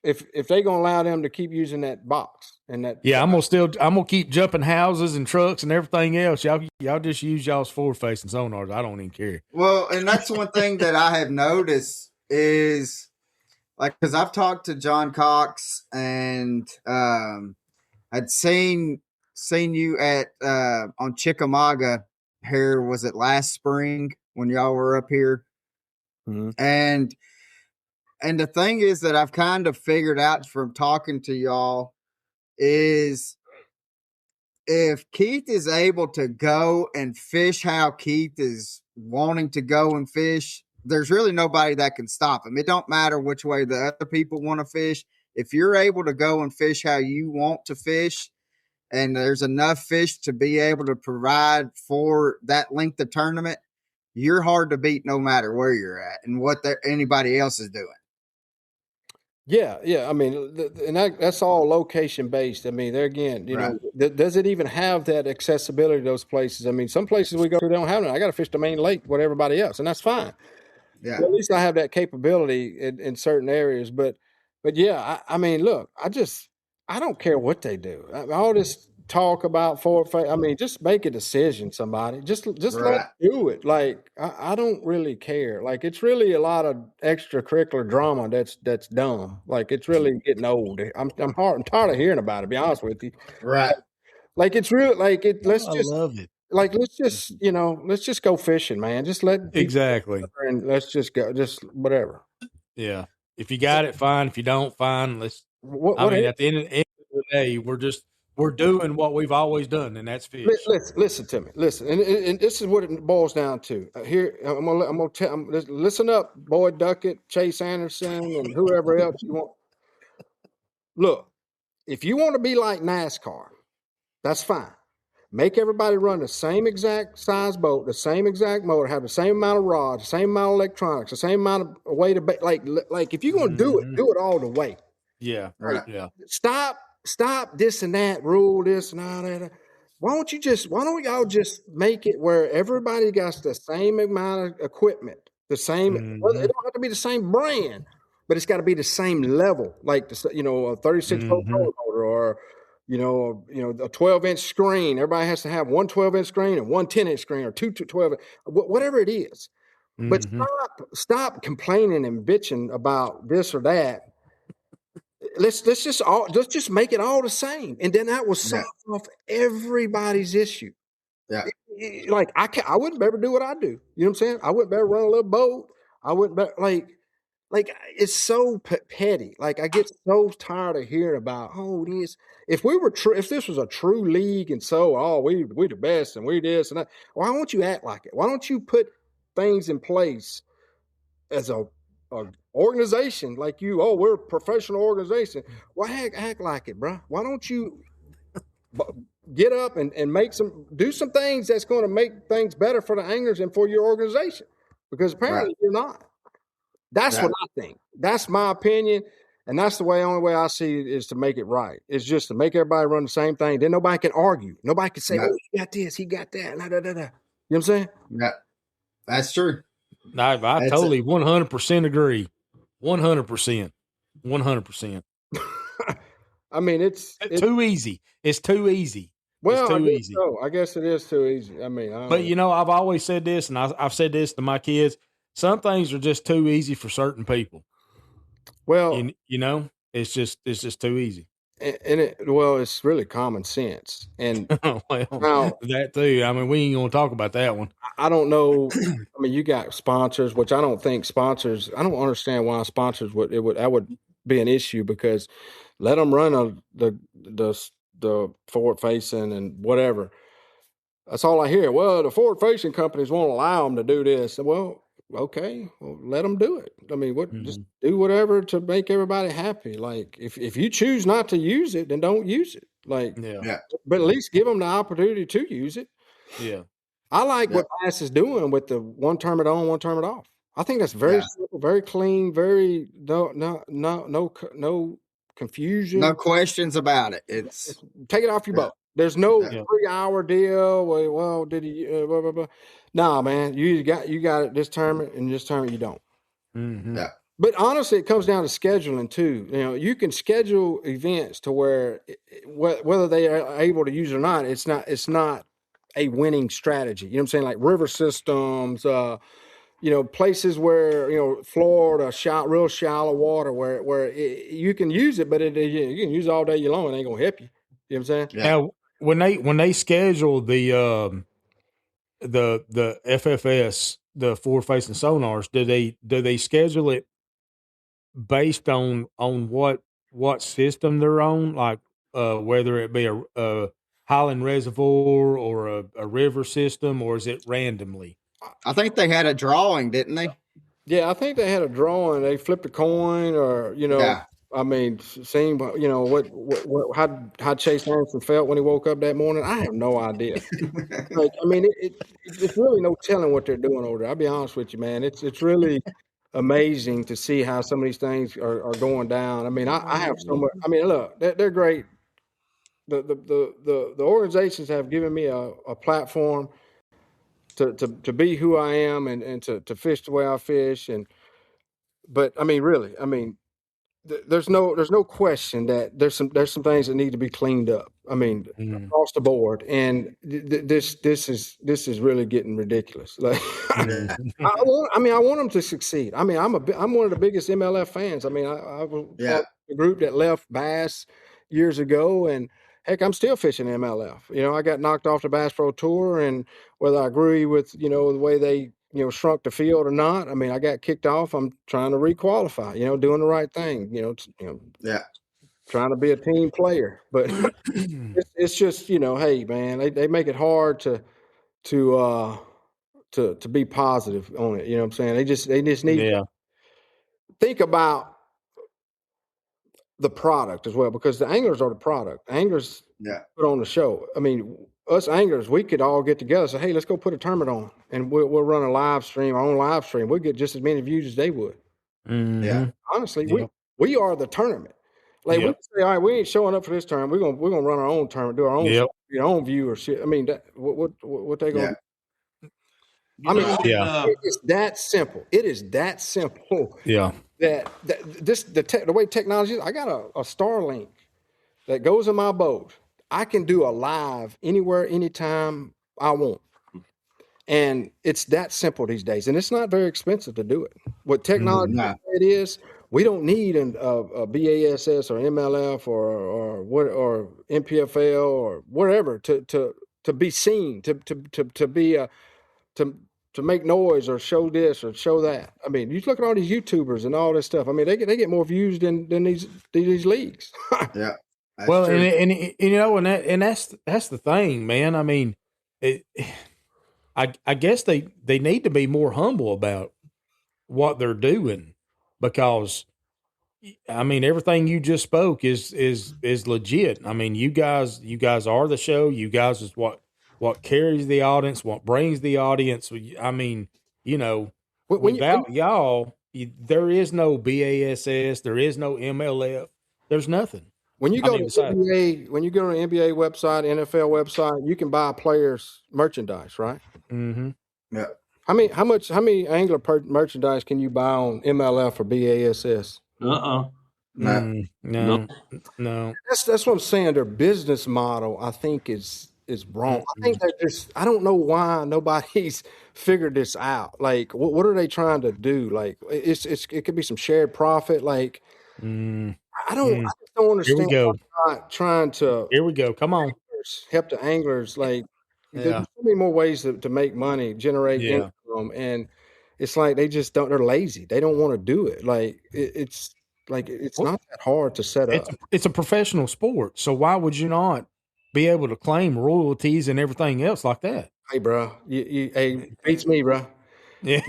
If they gonna allow them to keep using that box and that. Yeah, I'm gonna keep jumping houses and trucks and everything else. Y'all just use y'all's forward facing sonars. I don't even care. Well, and that's one thing that I have noticed is like, because I've talked to John Cox and I'd seen you at on Chickamauga here, was it last spring when y'all were up here? Mhm. And the thing is that I've kind of figured out from talking to y'all is if Keith is able to go and fish how Keith is wanting to go and fish, there's really nobody that can stop him. It don't matter which way the other people want to fish. If you're able to go and fish how you want to fish, and there's enough fish to be able to provide for that length of tournament, you're hard to beat no matter where you're at and what anybody else is doing. Yeah. I mean, and that's all location based. I mean, there again, you know, does it even have that accessibility to those places? I mean, some places we go to don't have it. I got to fish the main lake with everybody else, and that's fine. Yeah. Well, at least I have that capability in certain areas. But yeah, I mean, look, I don't care what they do. All this talk about I mean, just make a decision, somebody. Just let them do it. Like, I don't really care. Like, it's really a lot of extracurricular drama that's dumb. Like, it's really getting old. I'm tired of hearing about it, to be honest with you. Right. Like, it's real. Like, love it. like, let's just go fishing, man. Just let people Exactly. and let's just go, just whatever. Yeah. If you got it, fine. If you don't, fine. At the end of the day, we're doing what we've always done, and that's fish. Listen to me. Listen, and this is what it boils down to. Here, I'm gonna tell. Listen up, Boyd Duckett, Chase Anderson, and whoever else you want. Look, if you want to be like NASCAR, that's fine. Make everybody run the same exact size boat, the same exact motor, have the same amount of rods, the same amount of electronics, the same amount of way to like if you're gonna do it all the way. Yeah. Right. Yeah. Stop this and that, rule this and all that. Why don't y'all just make it where everybody got the same amount of equipment, the same, well, it don't have to be the same brand, but it's got to be the same level, like a 36-volt motor or a 12-inch screen. Everybody has to have one 12-inch screen and one 10-inch screen or two 12, whatever it is. But stop complaining and bitching about this or that. Let's just make it all the same, and then that will solve off everybody's issue. Yeah. Like I wouldn't better do what I do. You know what I'm saying? I wouldn't better run a little boat. I wouldn't better like it's so petty. Like I get so tired of hearing about this. If this was a true league and we the best and we this and that, why won't you act like it? Why don't you put things in place as a organization like we're a professional organization? Well, act like it, bro. Why don't you get up and do some things that's going to make things better for the anglers and for your organization? Because apparently you're not. That's what I think. That's my opinion. And that's the only way I see it is to make it right. It's just to make everybody run the same thing. Then nobody can argue. Nobody can say, he got this, he got that. You know what I'm saying? Yeah. That's true. I totally 100% agree. 100%. 100%. I mean, it's too easy. It's too easy. Well, I too guess easy. so. I guess it is too easy. I mean, But I've always said this, and I've said this to my kids. Some things are just too easy for certain people. well, It's just too easy. and it's really common sense. And Well, now that too. I mean, we ain't gonna talk about that one. I don't know. I mean, you got sponsors, which I don't think sponsors. I don't understand why sponsors that would be an issue, because let them run the forward facing and whatever. That's all I hear. Well, the forward facing companies won't allow them to do this. Well, okay, well, let them do it. I mean, just do whatever to make everybody happy. Like if you choose not to use it, then don't use it. Like, Yeah. but at least give them the opportunity to use it. Yeah. I like what Bass is doing with the one term it on, one term it off. I think that's very simple, very clean, very no confusion. No questions about it. It's Take it off your boat. There's no Yeah. 3-hour deal. Well, did he? Blah, blah, blah. Nah, man, you got it this tournament, and this tournament you don't. Yeah. But honestly, it comes down to scheduling too. You can schedule events to where whether they are able to use it or not, it's not a winning strategy. You know what I'm saying? Like river systems, places where, Florida, real shallow water where you can use it, but you can use it all day long. It ain't gonna help you. You know what I'm saying? Yeah. Now, when they schedule the FFS, the forward facing sonars, do they schedule it based on what system they're on, like whether it be a Highland Reservoir or a river system, or is it randomly? I think they had a drawing, didn't they? Yeah, I think they had a drawing. They flipped a coin, or Yeah. I mean, seeing how Chase Anderson felt when he woke up that morning. I have no idea. Like, I mean, it's really no telling what they're doing over there. I'll be honest with you, man. It's really amazing to see how some of these things are going down. I mean, I have so much. I mean, look, they're great. The organizations have given me a platform to be who I am and to fish the way I fish. But I mean, really, I mean, there's no question that there's some things that need to be cleaned up. I mean, across the board, and this is really getting ridiculous. Like, I want them to succeed. I mean, I'm one of the biggest MLF fans. I mean, I was part of the group that left Bass years ago, and heck, I'm still fishing MLF. I got knocked off the Bass Pro Tour, and whether I agree with the way they shrunk the field or not, I mean, I got kicked off. I'm trying to requalify. Doing the right thing. Trying to be a team player, but it's just hey, man, they make it hard to be positive on it. You know what I'm saying? They just need to think about the product as well, because the anglers are the product. Anglers put on the show. I mean, us anglers, we could all get together and say, hey, let's go put a tournament on, and we'll run a live stream, our own live stream. We'll get just as many views as they would. Yeah. Honestly, we are the tournament. Like we say, all right, we ain't showing up for this tournament. We're gonna run our own tournament, do our own own viewership. I mean, what they gonna do? I mean, it's that simple. It is that simple. Yeah. That the way technology is, I got a Starlink that goes in my boat. I can do a live anywhere, anytime I want. And it's that simple these days. And it's not very expensive to do it. What technology it is, we don't need a BASS or MLF or MPFL or whatever to be seen, to be to make noise or show this or show that. I mean, you look at all these YouTubers and all this stuff. I mean, they get more views than these leagues. Yeah. Well, and that's the thing, man. I mean, I guess they need to be more humble about what they're doing, because I mean, everything you just spoke is legit. I mean, you guys are the show. You guys is what carries the audience, what brings the audience. I mean, without y'all, there is no BASS, there is no MLF, there's nothing. When you go to NBA, when you go to an NBA website, NFL website, you can buy players' merchandise, right? Mm-hmm. Yeah. How many angler merchandise can you buy on MLF or BASS? No. No. That's what I'm saying. Their business model, I think, is wrong. I think they're just. I don't know why nobody's figured this out. Like, what are they trying to do? Like, it could be some shared profit. Like, I just don't Here we understand go. why they're not trying to Here we go. Come on. help the anglers. Like, there's Yeah. so many more ways to make money, generate Yeah. income, and it's like they just don't. They're lazy. They don't want to do it. Like, it's not that hard to set up. It's a professional sport. So why would you not be able to claim royalties and everything else like that? Hey, bro, hey, beats me, bro. Yeah.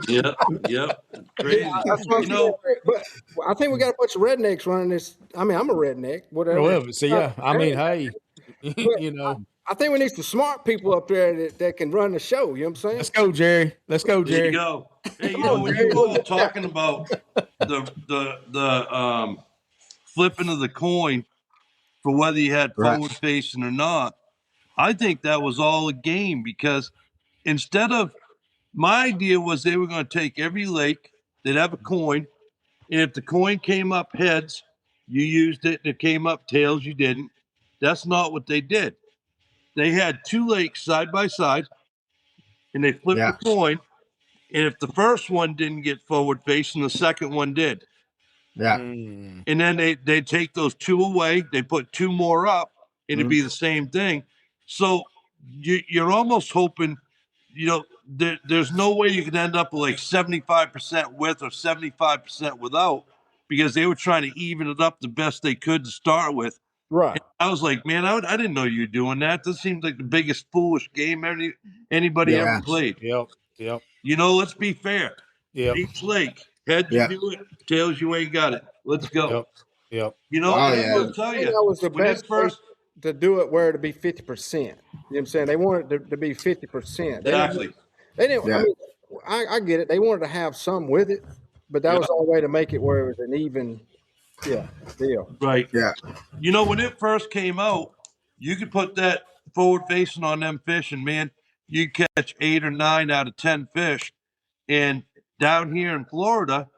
Yep. Crazy. That's what I'm saying. But I think we got a bunch of rednecks running this. I mean, I'm a redneck, whatever. Well, so yeah, I mean, hey, you know, I think we need some smart people up there that can run the show. You know what I'm saying? let's go, Jerry. Let's go, There you Jerry. go. Hey, when you were all talking about the flipping of the coin for whether you had forward facing or not, I think that was all a game, because instead of, my idea was they were going to take every lake, they'd have a coin, and if the coin came up heads, you used it. If it came up tails, you didn't. That's not what they did. They had two lakes side by side, and they flipped the coin. And if the first one didn't get forward facing, the second one did. Yeah. And then they take those two away. They put two more up, and it'd be the same thing. So you're almost hoping, there's no way you could end up with like 75% with or 75% without, because they were trying to even it up the best they could to start with. Right. And I was like, man, I didn't know you were doing that. This seems like the biggest foolish game anybody ever played. Yep. Let's be fair. Yep. Each lake, heads you do it, tails you ain't got it. Let's go. Yep. I'm gonna tell you, that was the when best it first to do it where to be 50%. You know what I'm saying? They wanted it to be 50%. exactly. They didn't. I mean, I get it. They wanted to have some with it, but that was the only way to make it where it was an even, deal. Right. Yeah. When it first came out, you could put that forward facing on them fish, and man, you catch 8 or 9 out of 10 fish. And down here in Florida,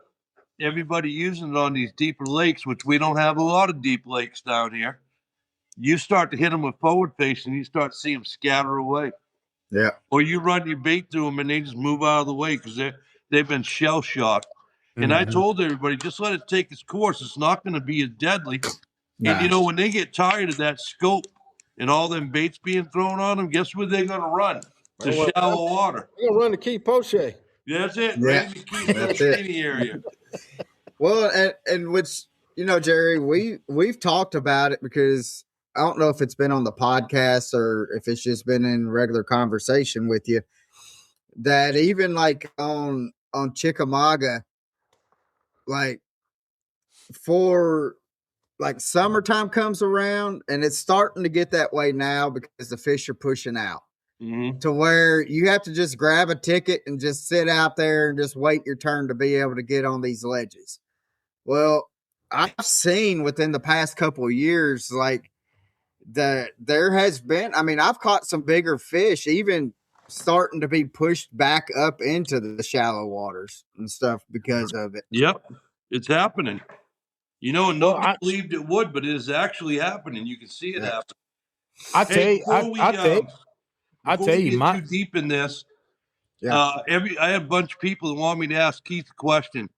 everybody using it on these deeper lakes, which we don't have a lot of deep lakes down here. You start to hit them with forward facing, you start to see them scatter away. Yeah. Or you run your bait through them and they just move out of the way because they've been shell shocked. And I told everybody, just let it take its course. It's not going to be as deadly. Nah. And when they get tired of that scope and all them baits being thrown on them, guess where they're going to run? To shallow water. They're going to run to Keith Poche. That's it. Yeah. Right in the Keith Poche area. Well, and which, Jerry, we've talked about it, because I don't know if it's been on the podcast or if it's just been in regular conversation with you, that even like on Chickamauga, like for like summertime comes around, and it's starting to get that way now because the fish are pushing out to where you have to just grab a ticket and just sit out there and just wait your turn to be able to get on these ledges. Well, I've seen within the past couple of years, like there has been, I've caught some bigger fish even starting to be pushed back up into the shallow waters and stuff because of it. Yep. It's happening. Nobody believed it would, but it is actually happening. You can see it happen. I tell you, Before we get too deep in this, I had a bunch of people that want me to ask Keith a question.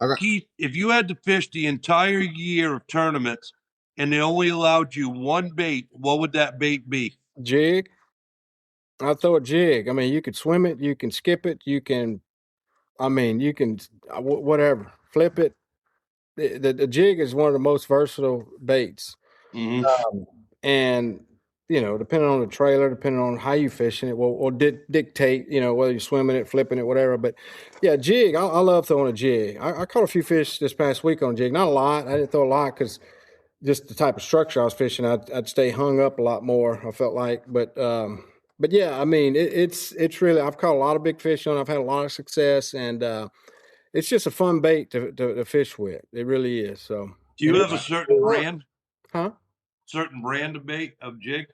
Okay. Keith, if you had to fish the entire year of tournaments and they only allowed you one bait, what would that bait be? Jig. I'd throw a jig. You can swim it, you can skip it, you can whatever, flip it. The jig is one of the most versatile baits. And depending on the trailer, depending on how you fishing it, will dictate, whether you're swimming it, flipping it, whatever. But yeah, jig, I love throwing a jig. I caught a few fish this past week on a jig. Not a lot. I didn't throw a lot because just the type of structure I was fishing, I'd stay hung up a lot more, I felt like. But yeah, it's really, I've caught a lot of big fish on. I've had a lot of success, and it's just a fun bait to fish with. It really is. So, do you have a certain brand? Huh? Certain brand of bait of jig?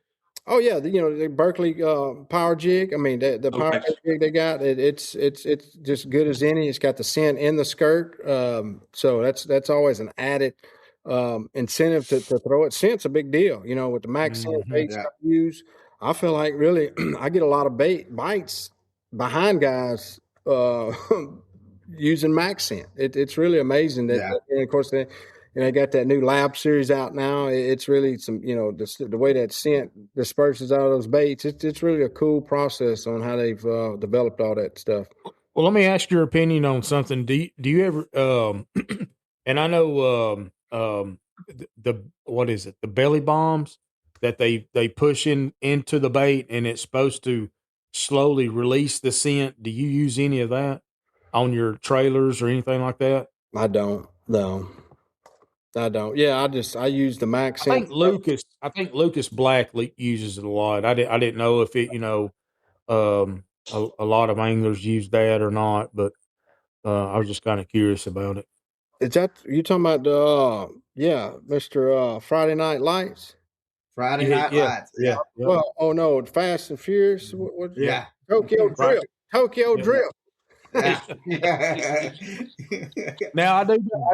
Oh yeah, the Berkeley power jig. I mean, the power Okay. jig they got, it's just good as any. It's got the scent in the skirt, so that's always an added incentive to throw it. Scent's a big deal, with the max scent baits Yeah. I use. I feel like really I get a lot of bites behind guys using max scent. It's really amazing that, Yeah. and of course they got that new lab series out now. It's really some, the way that scent disperses out of those baits. It's really a cool process on how they've developed all that stuff. Well, let me ask your opinion on something. Do you ever and I know the what is it? The belly bombs that they push into the bait and it's supposed to slowly release the scent. Do you use any of that on your trailers or anything like that? I don't. No, I don't. Yeah, I use the max I scent. think Lucas Black uses it a lot. I didn't know if it, a lot of anglers use that or not, but I was just kind of curious about it. Is that you talking about the Mr. Friday Night Lights? Friday Yeah, Night yeah, Lights. yeah, Yeah. yeah. Well, oh no, Fast and Furious. What Yeah. Tokyo Right. Drift. Tokyo Yeah. Drift. Yeah. Now I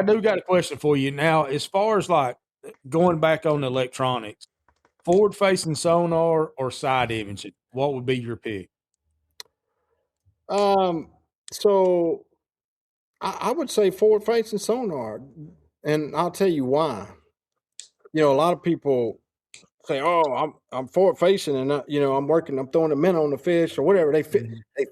do got a question for you. Now, as far as like going back on electronics, forward facing sonar or side imaging, what would be your pick? So I would say forward facing sonar, and I'll tell you why. A lot of people say, "Oh, I'm forward facing, and I'm throwing a minnow on the fish or whatever." They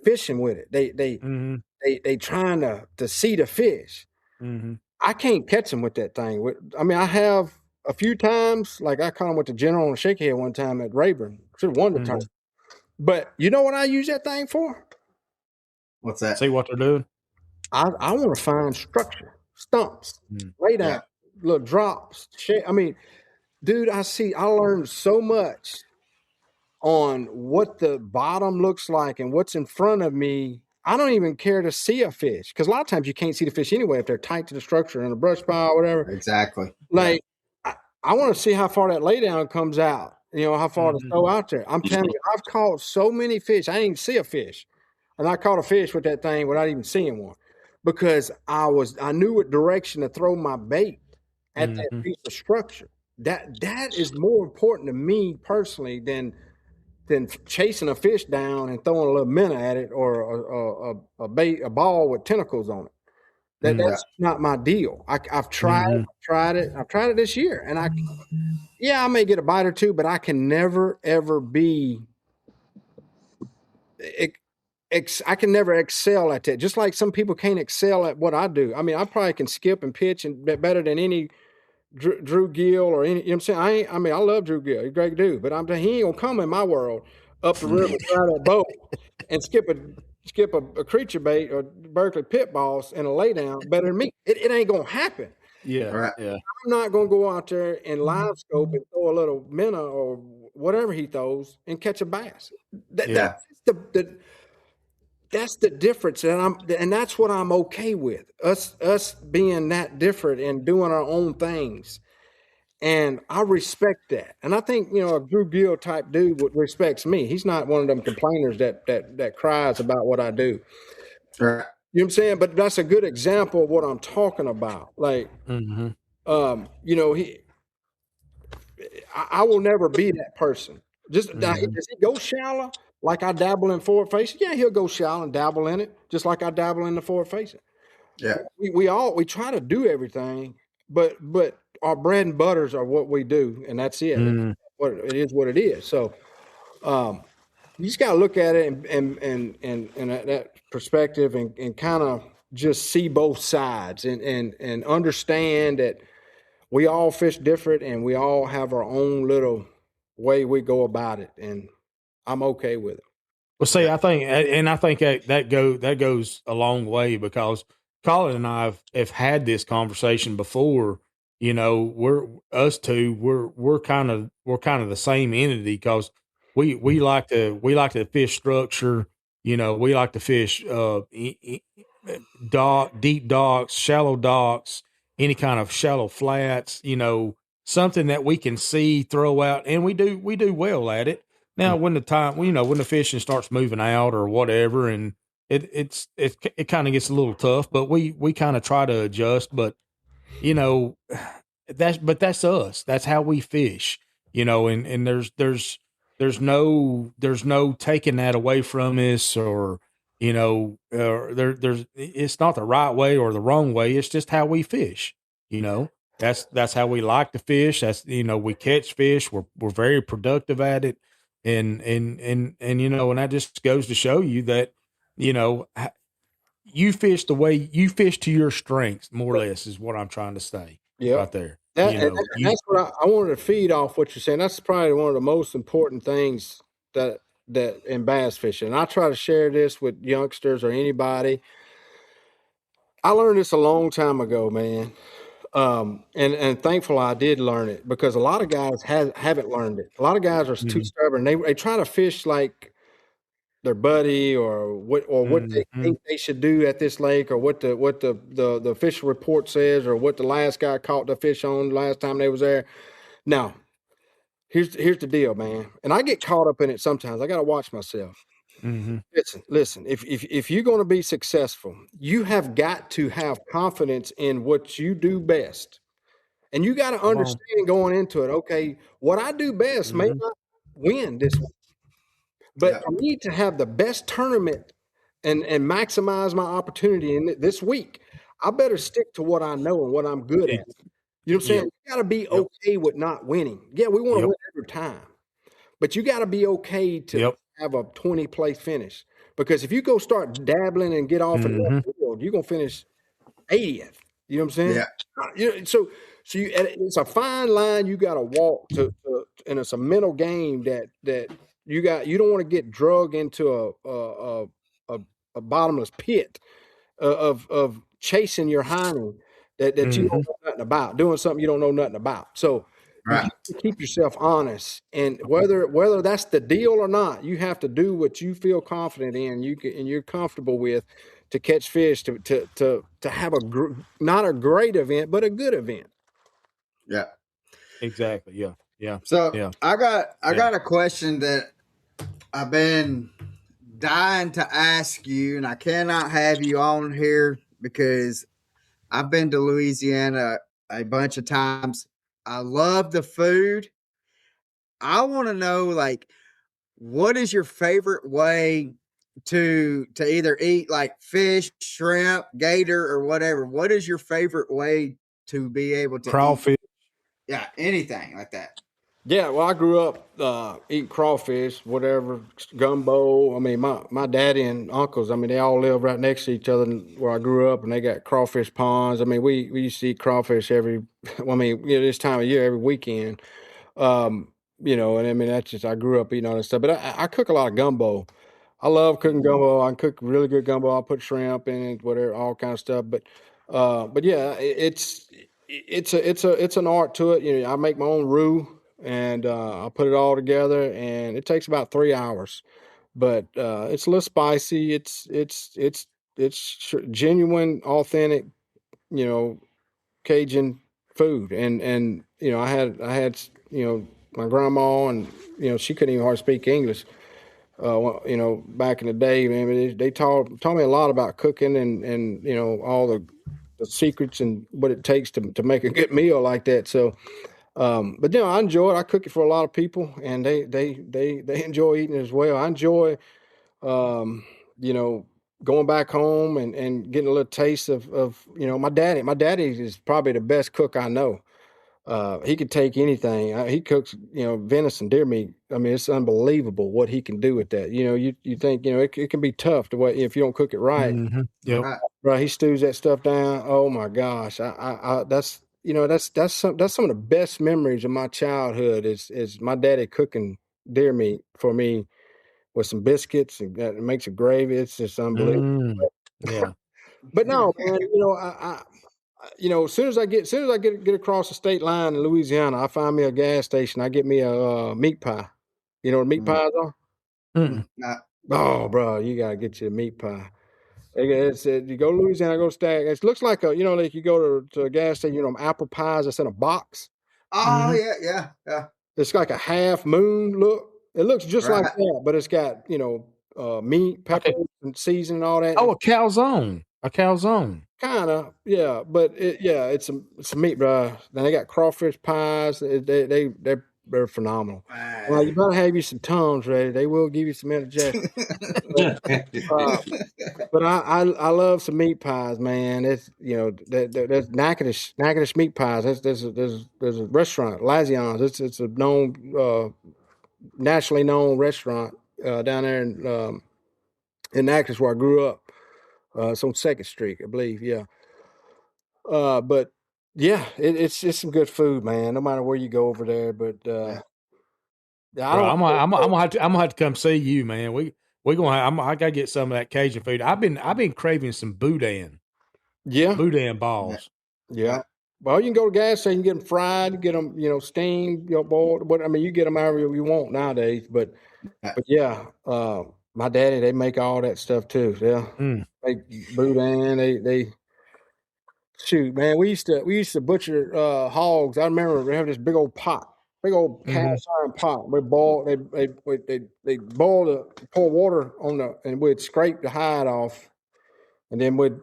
fishing with it. Mm-hmm. They trying to see the fish. Mm-hmm. I can't catch them with that thing. I mean, I have a few times, like I caught him with the General on a shakehead one time at Rayburn. Should have won the tournament. But you know what I use that thing for? What's that? See what they're doing. I want to find structure, stumps, lay down, little drops. I mean, dude, I learned so much on what the bottom looks like and what's in front of me. I don't even care to see a fish because a lot of times you can't see the fish anyway if they're tight to the structure in a brush pile or whatever. Exactly. Like, I want to see how far that laydown comes out, how far to throw out there. I'm telling you, I've caught so many fish. I didn't even see a fish. And I caught a fish with that thing without even seeing one because I knew what direction to throw my bait at that piece of structure. That is more important to me personally than chasing a fish down and throwing a little minnow at it or a ball with tentacles on it. That's not my deal. I've tried it this year, and I may get a bite or two, but I can never ever be. I can never excel at that. Just like some people can't excel at what I do. I mean, I probably can skip and pitch and better than any Drew Gill or any. You know what I'm saying? I mean, I love Drew Gill. He's a great dude, but he ain't gonna come in my world up the river, fly that boat, and skip a creature bait or Berkeley pit balls and a laydown better than me. It ain't gonna happen. Yeah, Right. yeah. I'm not gonna go out there and live scope and throw a little minnow or whatever he throws and catch a bass. That's the difference, and that's what I'm okay with. Us being that different and doing our own things. And I respect that. And I think, a Drew Gill type dude respects me. He's not one of them complainers that cries about what I do. Right. You know what I'm saying? But that's a good example of what I'm talking about. Like, I will never be that person. Does he go shallow like I dabble in forward facing? Yeah, he'll go shallow and dabble in it, just like I dabble in the forward facing. Yeah. We try to do everything, but our bread and butters are what we do, and that's it. It is what it is. So you just got to look at it and that perspective and kind of just see both sides and understand that we all fish different and we all have our own little way we go about it, and I'm okay with it. Well, see, I think that goes a long way because Colin and I have had this conversation before. We're kind of the same entity because we like to fish structure. We like to fish deep docks, shallow docks, any kind of shallow flats. Something that we can see, throw out, and we do well at it. Now, when the time, when the fishing starts moving out or whatever, and it kind of gets a little tough, but we kind of try to adjust. But that's us. That's how we fish. And there's no taking that away from us, or there's it's not the right way or the wrong way. It's just how we fish. That's how we like to fish. That's we catch fish. We're very productive at it, and that just goes to show you that you fish the way you fish to your strengths, more or less, is what I'm trying to say. Right there. That's what I wanted to feed off what you're saying. That's probably one of the most important things that in bass fishing. And I try to share this with youngsters or anybody. I learned this a long time ago, man. And thankfully I did learn it, because a lot of guys haven't learned it. A lot of guys are too stubborn. They try to fish like their buddy, or what they think they should do at this lake, or what the official report says, or what the last guy caught the fish on the last time they was there. Now, here's the deal, man. And I get caught up in it sometimes. I got to watch myself. Listen. If you're going to be successful, you have got to have confidence in what you do best, and you got to understand going into it. Okay, what I do best may not win this week, but I need to have the best tournament and maximize my opportunity in this week. I better stick to what I know and what I'm good at. You know what I'm saying? You got to be okay with not winning. Yeah, we want to win every time, but you got to be okay to have a 20 place finish, because if you go start dabbling and get off in the field, you're gonna finish 80th. You know what I'm saying? Yeah. So it's a fine line you got to walk to, and it's a mental game that you don't want to get drug into a bottomless pit of chasing your hiney that you don't know nothing about, doing something you don't know nothing about. So you have to keep yourself honest, and whether that's the deal or not, you have to do what you feel confident in, and you're comfortable with, to catch fish, to have not a great event, but a good event. Yeah, exactly. Yeah. So I got a question that I've been dying to ask you, and I cannot have you on here because I've been to Louisiana a bunch of times. I love the food. I want to know, like, what is your favorite way to either eat, like, fish, shrimp, gator, or whatever? What is your favorite way to be able to crawfish? Yeah, anything like that. Yeah, well, I grew up eating crawfish, whatever, gumbo. I mean, my daddy and uncles, I mean, they all live right next to each other where I grew up, and they got crawfish ponds. I mean, we used to eat crawfish this time of year, every weekend. And I mean, that's just, I grew up eating all that stuff. But I cook a lot of gumbo. I love cooking gumbo. I can cook really good gumbo. I'll put shrimp in it, whatever, all kind of stuff. But yeah, it's an art to it. I make my own roux, and I put it all together, and it takes about 3 hours. But it's a little spicy. It's genuine, authentic, Cajun food. And I had my grandma, and she couldn't even hardly speak English. Back in the day, man, they taught me a lot about cooking, and all the secrets and what it takes to make a good meal like that. So, but I enjoy it. I cook it for a lot of people, and they enjoy eating it as well. I enjoy, going back home and getting a little taste of my daddy. My daddy is probably the best cook I know. He could take anything. He cooks, venison, deer meat. I mean, it's unbelievable what he can do with that. You think, it can be tough if you don't cook it right. Right. He stews that stuff down. Oh my gosh. That's some of the best memories of my childhood is my daddy cooking deer meat for me with some biscuits, and that makes a gravy. It's just unbelievable. Yeah. But no, man, as soon as I get across the state line in Louisiana, I find me a gas station. I get me a meat pie. You know what meat pies are? Oh, bro, you gotta get you a meat pie. You go to Louisiana, go to Stag. It looks like like you go to a gas station, apple pies that's in a box. Oh, yeah. It's like a half moon look. It looks just like Right. that, but it's got, meat, pepper, and seasoning, all that. Oh, a calzone. A calzone. Kind of, yeah, but it's a meat, bro. Then they got crawfish pies. They're phenomenal. Well, you better have you some Tums ready. They will give you some indigestion. But I love some meat pies, man. It's there's Natchitoches meat pies. There's a restaurant, Lazions. It's a known nationally known restaurant down there in Natchitoches where I grew up. It's on 2nd Street, I believe. Yeah. But yeah, it's just some good food, man. No matter where you go over there, but Yeah. I Bro, don't. I'm gonna have to come see you, man. We gonna I gotta get some of that Cajun food. I've been craving some boudin balls. Yeah. Well, you can go to gas station, get them fried, get them, steamed, boiled. But I mean, you get them however you want nowadays. But yeah, my daddy, they make all that stuff too. Yeah, make boudin. They shoot, man. We used to butcher hogs. I remember we have this big old pot, big old cast iron pot. We boil. They boil pour water on and we'd scrape the hide off, and then we'd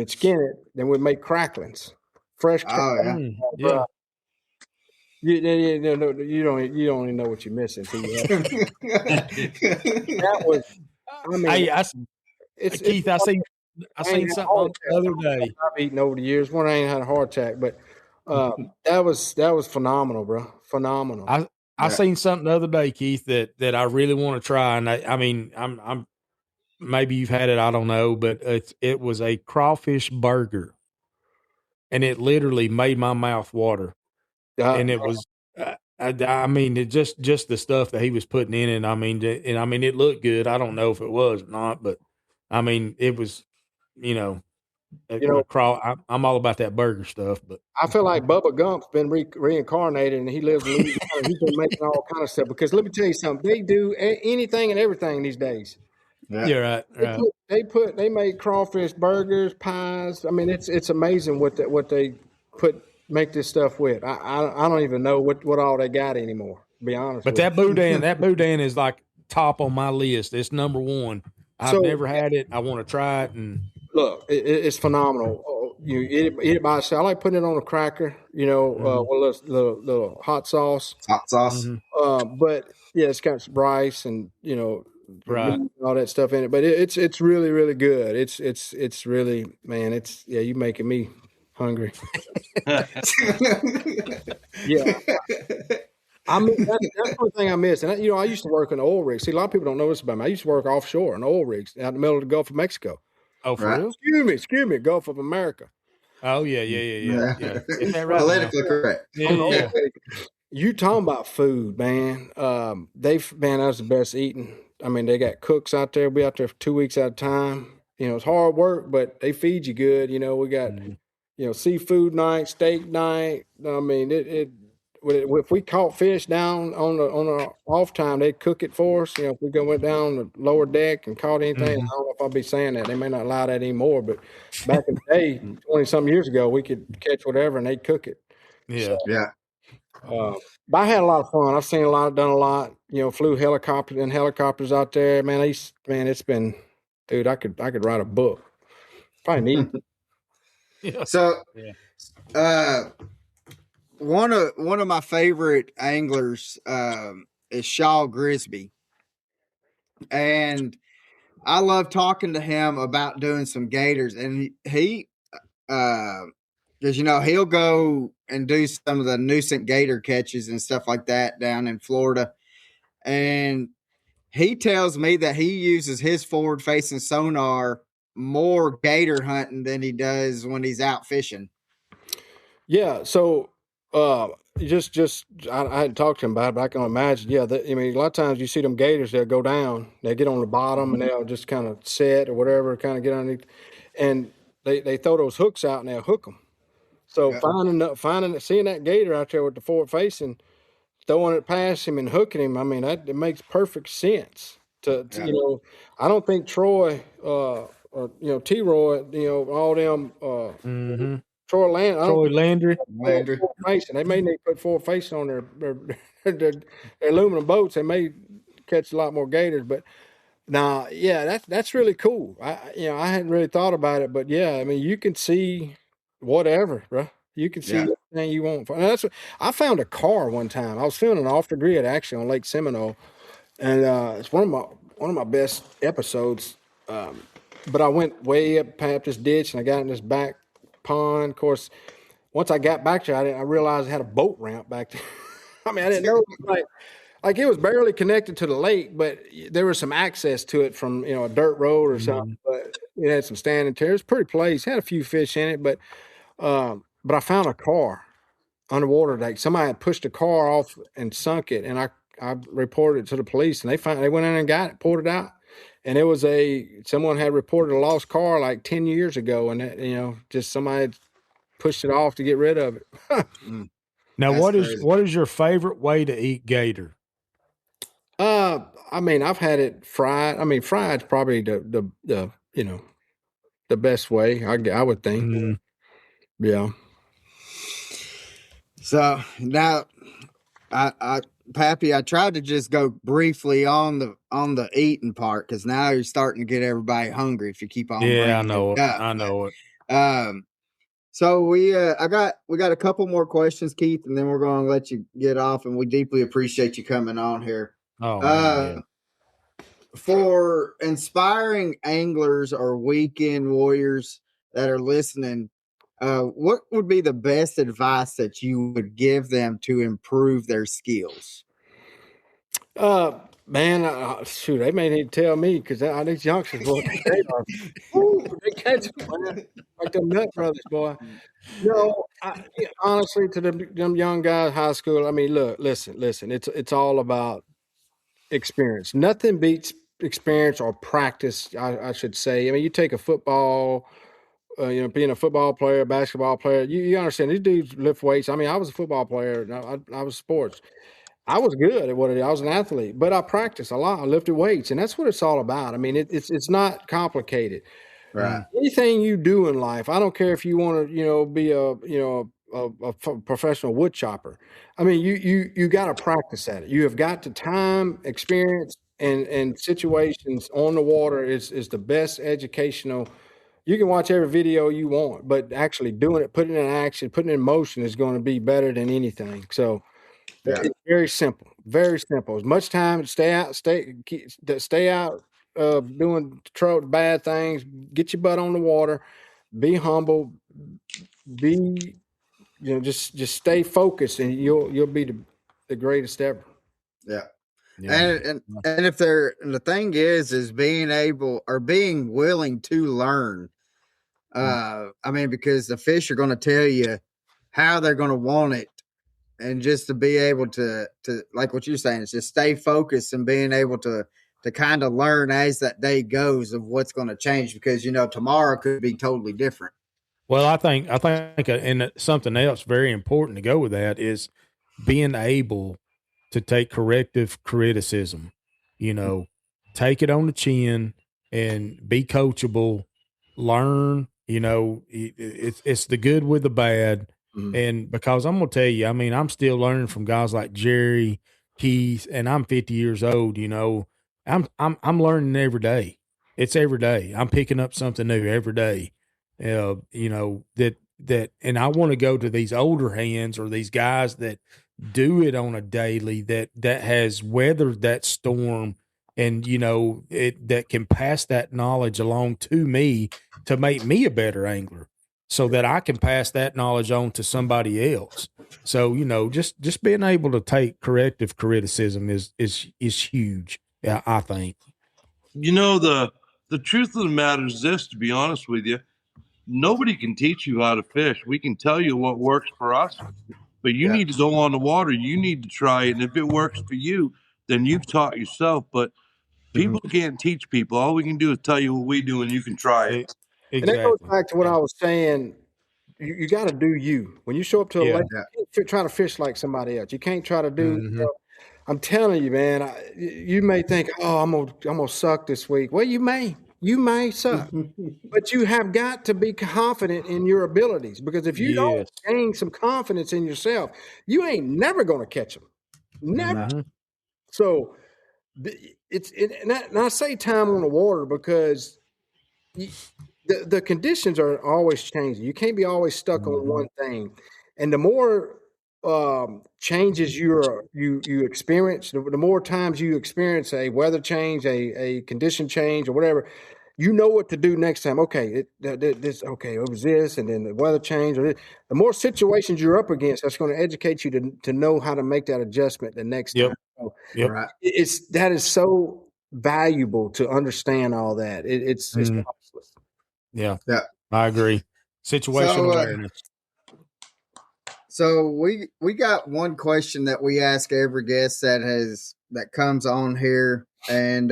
skin it. Then we'd make cracklings. Fresh. Oh Yeah. You don't even know what you're missing. That was. I mean, Keith, I seen something the other day. I've eaten over the years. One I ain't had a heart attack, but that was phenomenal, bro. Phenomenal. I seen something the other day, Keith, that I really want to try, and I mean, I'm maybe you've had it, I don't know, but it was a crawfish burger. And it literally made my mouth water, and it was, I mean, it just the stuff that he was putting in it. I mean, it looked good. I don't know if it was or not, but I mean, it was, I'm all about that burger stuff. But I feel like Bubba Gump's been reincarnated, and he lives in Louisiana. He's been making all kind of stuff. Because let me tell you something, they do anything and everything these days. Yeah. You're right. They make crawfish burgers, pies. I mean, it's amazing what they make this stuff with. I don't even know what all they got anymore, to be honest. But that boudin is like top on my list. It's number one. I've never had it. I want to try it. And look, it's phenomenal. You eat it by itself. I like putting it on a cracker, with a little hot sauce. Hot sauce. But yeah, it's got some rice and right, all that stuff in it. But it's really, really good. It's really, man. You making me hungry. Yeah. I mean, that's one thing I miss. And I used to work on oil rigs. See, a lot of people don't know this about me. I used to work offshore on oil rigs out in the middle of the Gulf of Mexico. Oh, for real? Excuse me, Gulf of America. Oh yeah. Is that right? Politically correct. Yeah. You talking about food, man? That was the best eating. I mean, they got cooks out there. We out there for 2 weeks at a time. It's hard work, but they feed you good. We got seafood night, steak night. I mean, if we caught fish down on our off time, they'd cook it for us. If we went down the lower deck and caught anything, I don't know if I'll be saying that. They may not allow that anymore, but back in the day, 20-something years ago, we could catch whatever and they'd cook it. Yeah. But I had a lot of fun. I've seen a lot, done a lot. Flew helicopters out there. Man, it's been, dude. I could write a book. Probably need. Yeah. So, one of my favorite anglers is Shaw Grisby, and I love talking to him about doing some gators. And he, because he'll go and do some of the nuisance gator catches and stuff like that down in Florida, and he tells me that he uses his forward-facing sonar more gator hunting than he does when he's out fishing. Yeah. So, I hadn't talked to him about it, but I can imagine. Yeah. A lot of times you see them gators, they'll go down, they get on the bottom, and they'll just kind of set or whatever, kind of get underneath, and they throw those hooks out and they'll hook them. So seeing that gator out there with the forward facing, throwing it past him and hooking him, I mean, it makes perfect sense. I don't think Troy, or T-Roy, all them, Troy Landry. Troy Landry. They may need to put forward facing on their they're aluminum boats. They may catch a lot more gators, but nah, yeah, that's really cool. I hadn't really thought about it, but yeah, I mean, you can see whatever, bro. You can see anything you want. And that's what I found a car one time. I was filming off the grid actually on Lake Seminole, and it's one of my best episodes. But I went way up past this ditch, and I got in this back pond. Of course, once I got back there, I realized I had a boat ramp back there. I mean, I didn't know. Like it was barely connected to the lake, but there was some access to it from a dirt road or something. But it had some standing tier. It was a pretty place. Had a few fish in it, but I found a car underwater. Like somebody had pushed a car off and sunk it, and I reported it to the police, and they went in and got it, pulled it out, and it was someone had reported a lost car like 10 years ago, and just somebody had pushed it off to get rid of it. Now, That's what is your favorite way to eat gator? I mean, I've had it fried. I mean, fried's probably the best way. I would think. Yeah. So now, Pappy, I tried to just go briefly on the eating part because now you're starting to get everybody hungry if you keep on. Yeah, I know it. I know it. So we got a couple more questions, Keith, and then we're going to let you get off. And we deeply appreciate you coming on here. Oh, man, yeah. For inspiring anglers or weekend warriors that are listening, what would be the best advice that you would give them to improve their skills? Man, shoot, they may need to tell me because these youngsters, boy, they catch them, man, like the Nut Brothers, boy. Honestly, to them young guys, high school. I mean, look, listen. It's all about experience. Nothing beats experience or practice, I should say. I mean, you take a football. Being a football player, basketball player, you understand these dudes lift weights. I mean, I was a football player. I was sports. I was good at what I was an athlete, but I practiced a lot. I lifted weights, and that's what it's all about. I mean, it's not complicated. Right. Anything you do in life, I don't care if you want to, be a professional wood chopper. I mean, you got to practice at it. You have got to time, experience, and situations on the water is the best educational. You can watch every video you want, but actually doing it, putting it in action, putting it in motion is going to be better than anything. So it's very simple, very simple. As much time to stay out, doing bad things, get your butt on the water, be humble, just stay focused, and you'll be the greatest ever. Yeah. And if the thing is being able or being willing to learn. I mean, because the fish are going to tell you how they're going to want it, and just to be able to like what you're saying, is just stay focused and being able to kind of learn as that day goes of what's going to change, because tomorrow could be totally different. Well, I think, and something else very important to go with that is being able to take corrective criticism. Take it on the chin and be coachable. Learn. It's the good with the bad. And because I'm gonna tell you, I mean, I'm still learning from guys like Jerry, Keith, and I'm 50 years old. I'm learning every day. It's every day. I'm picking up something new every day. That, and I want to go to these older hands or these guys that do it on a daily, that has weathered that storm, and that can pass that knowledge along to me to make me a better angler, so that I can pass that knowledge on to somebody else. So just being able to take corrective criticism is huge. Yeah, I think. The truth of the matter is this, to be honest with you, nobody can teach you how to fish. We can tell you what works for us, but you need to go on the water. You need to try it. And if it works for you, then you've taught yourself. But people can't teach people. All we can do is tell you what we do, and you can try it. Exactly. And that goes back to what I was saying. You got to do you. When you show up to a lake, you can't try to fish like somebody else. You can't try to do. I'm telling you, man. You may think, "Oh, I'm gonna suck this week." Well, you may suck, but you have got to be confident in your abilities, because if you don't gain some confidence in yourself, you ain't never gonna catch them. Never. Mhm. So and I say time on the water because the conditions are always changing. You can't be always stuck on one thing. And the more changes you experience, the more times you experience a weather change, a condition change, or whatever, you know what to do next time. Okay, it was this, and then the weather change. The more situations you're up against, that's going to educate you to know how to make that adjustment the next time. So Yep. Right. that is so valuable to understand all that. It's priceless. Yeah. Yeah. I agree. Situational So, awareness. So we got one question that we ask every guest that comes on here, and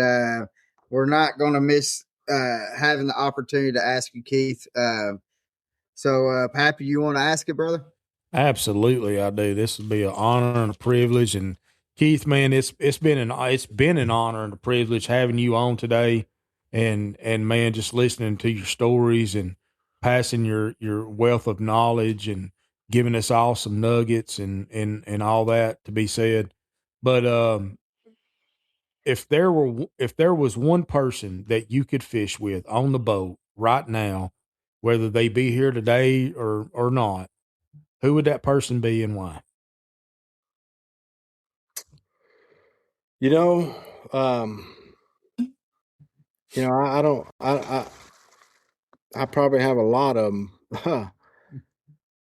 we're not going to miss having the opportunity to ask you, Keith. So, Pappy, you want to ask it, brother? Absolutely, I do. This would be an honor and a privilege. And Keith, man, it's been an honor and a privilege having you on today, and man, just listening to your stories and passing your wealth of knowledge and giving us all some nuggets and all that to be said. But if there was one person that you could fish with on the boat right now, whether they be here today or not, who would that person be and why? You know, I don't. I probably have a lot of them.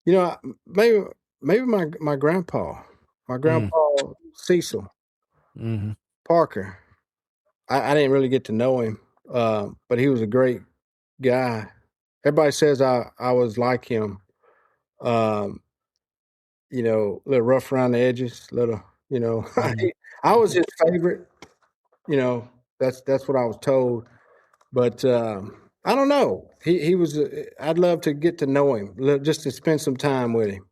Maybe my grandpa, Cecil Mm-hmm. Parker. I didn't really get to know him, but he was a great guy. Everybody says I was like him. Um, a little rough around the edges, I was his favorite. That's what I was told. But I don't know. He was. I'd love to get to know him, just to spend some time with him.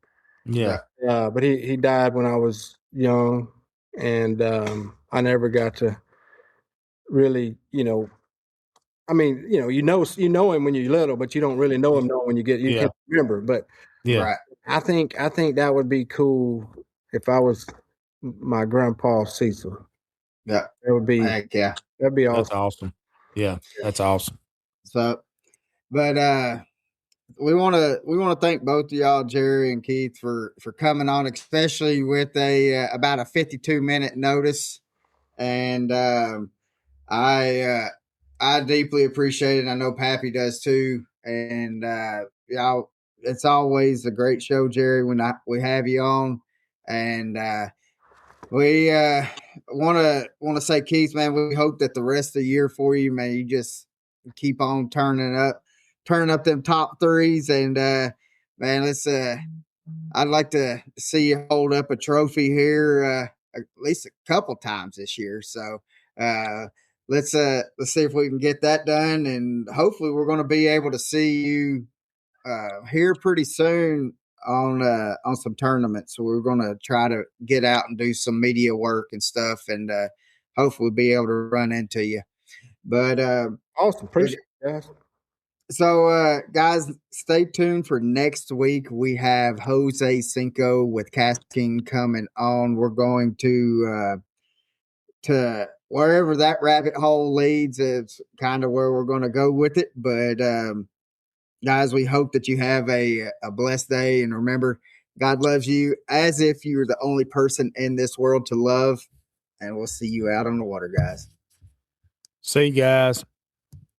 Yeah. But he died when I was young, and I never got to really, I mean, you know him when you're little, but you don't really know him when you Yeah. can't remember. But Yeah. Right. I think that would be cool if I was my grandpa Cecil. Yeah. That would be Heck yeah. that'd be That's awesome. awesome. Yeah. That's awesome. So, but we want to thank both of y'all, Jerry and Keith, for coming on, especially with about a 52-minute notice. And I deeply appreciate it. I know Pappy does too. And y'all, it's always a great show, Jerry, when we have you on. And we want to say, Keith, man, we hope that the rest of the year for you, man, you just keep on turning up them top threes, and man, let's I'd like to see you hold up a trophy here at least a couple times this year. So let's see if we can get that done, and hopefully we're going to be able to see you here pretty soon on some tournaments. So we're going to try to get out and do some media work and stuff, and hopefully be able to run into you. But Awesome. Appreciate it, guys. so, guys, stay tuned for next week. We have Jose Cinco with Casting coming on. We're going to wherever that rabbit hole leads. It's kind of where we're going to go with it. But guys, we hope that you have a blessed day, and remember, God loves you as if you're the only person in this world to love. And we'll see you out on the water, guys. See you guys.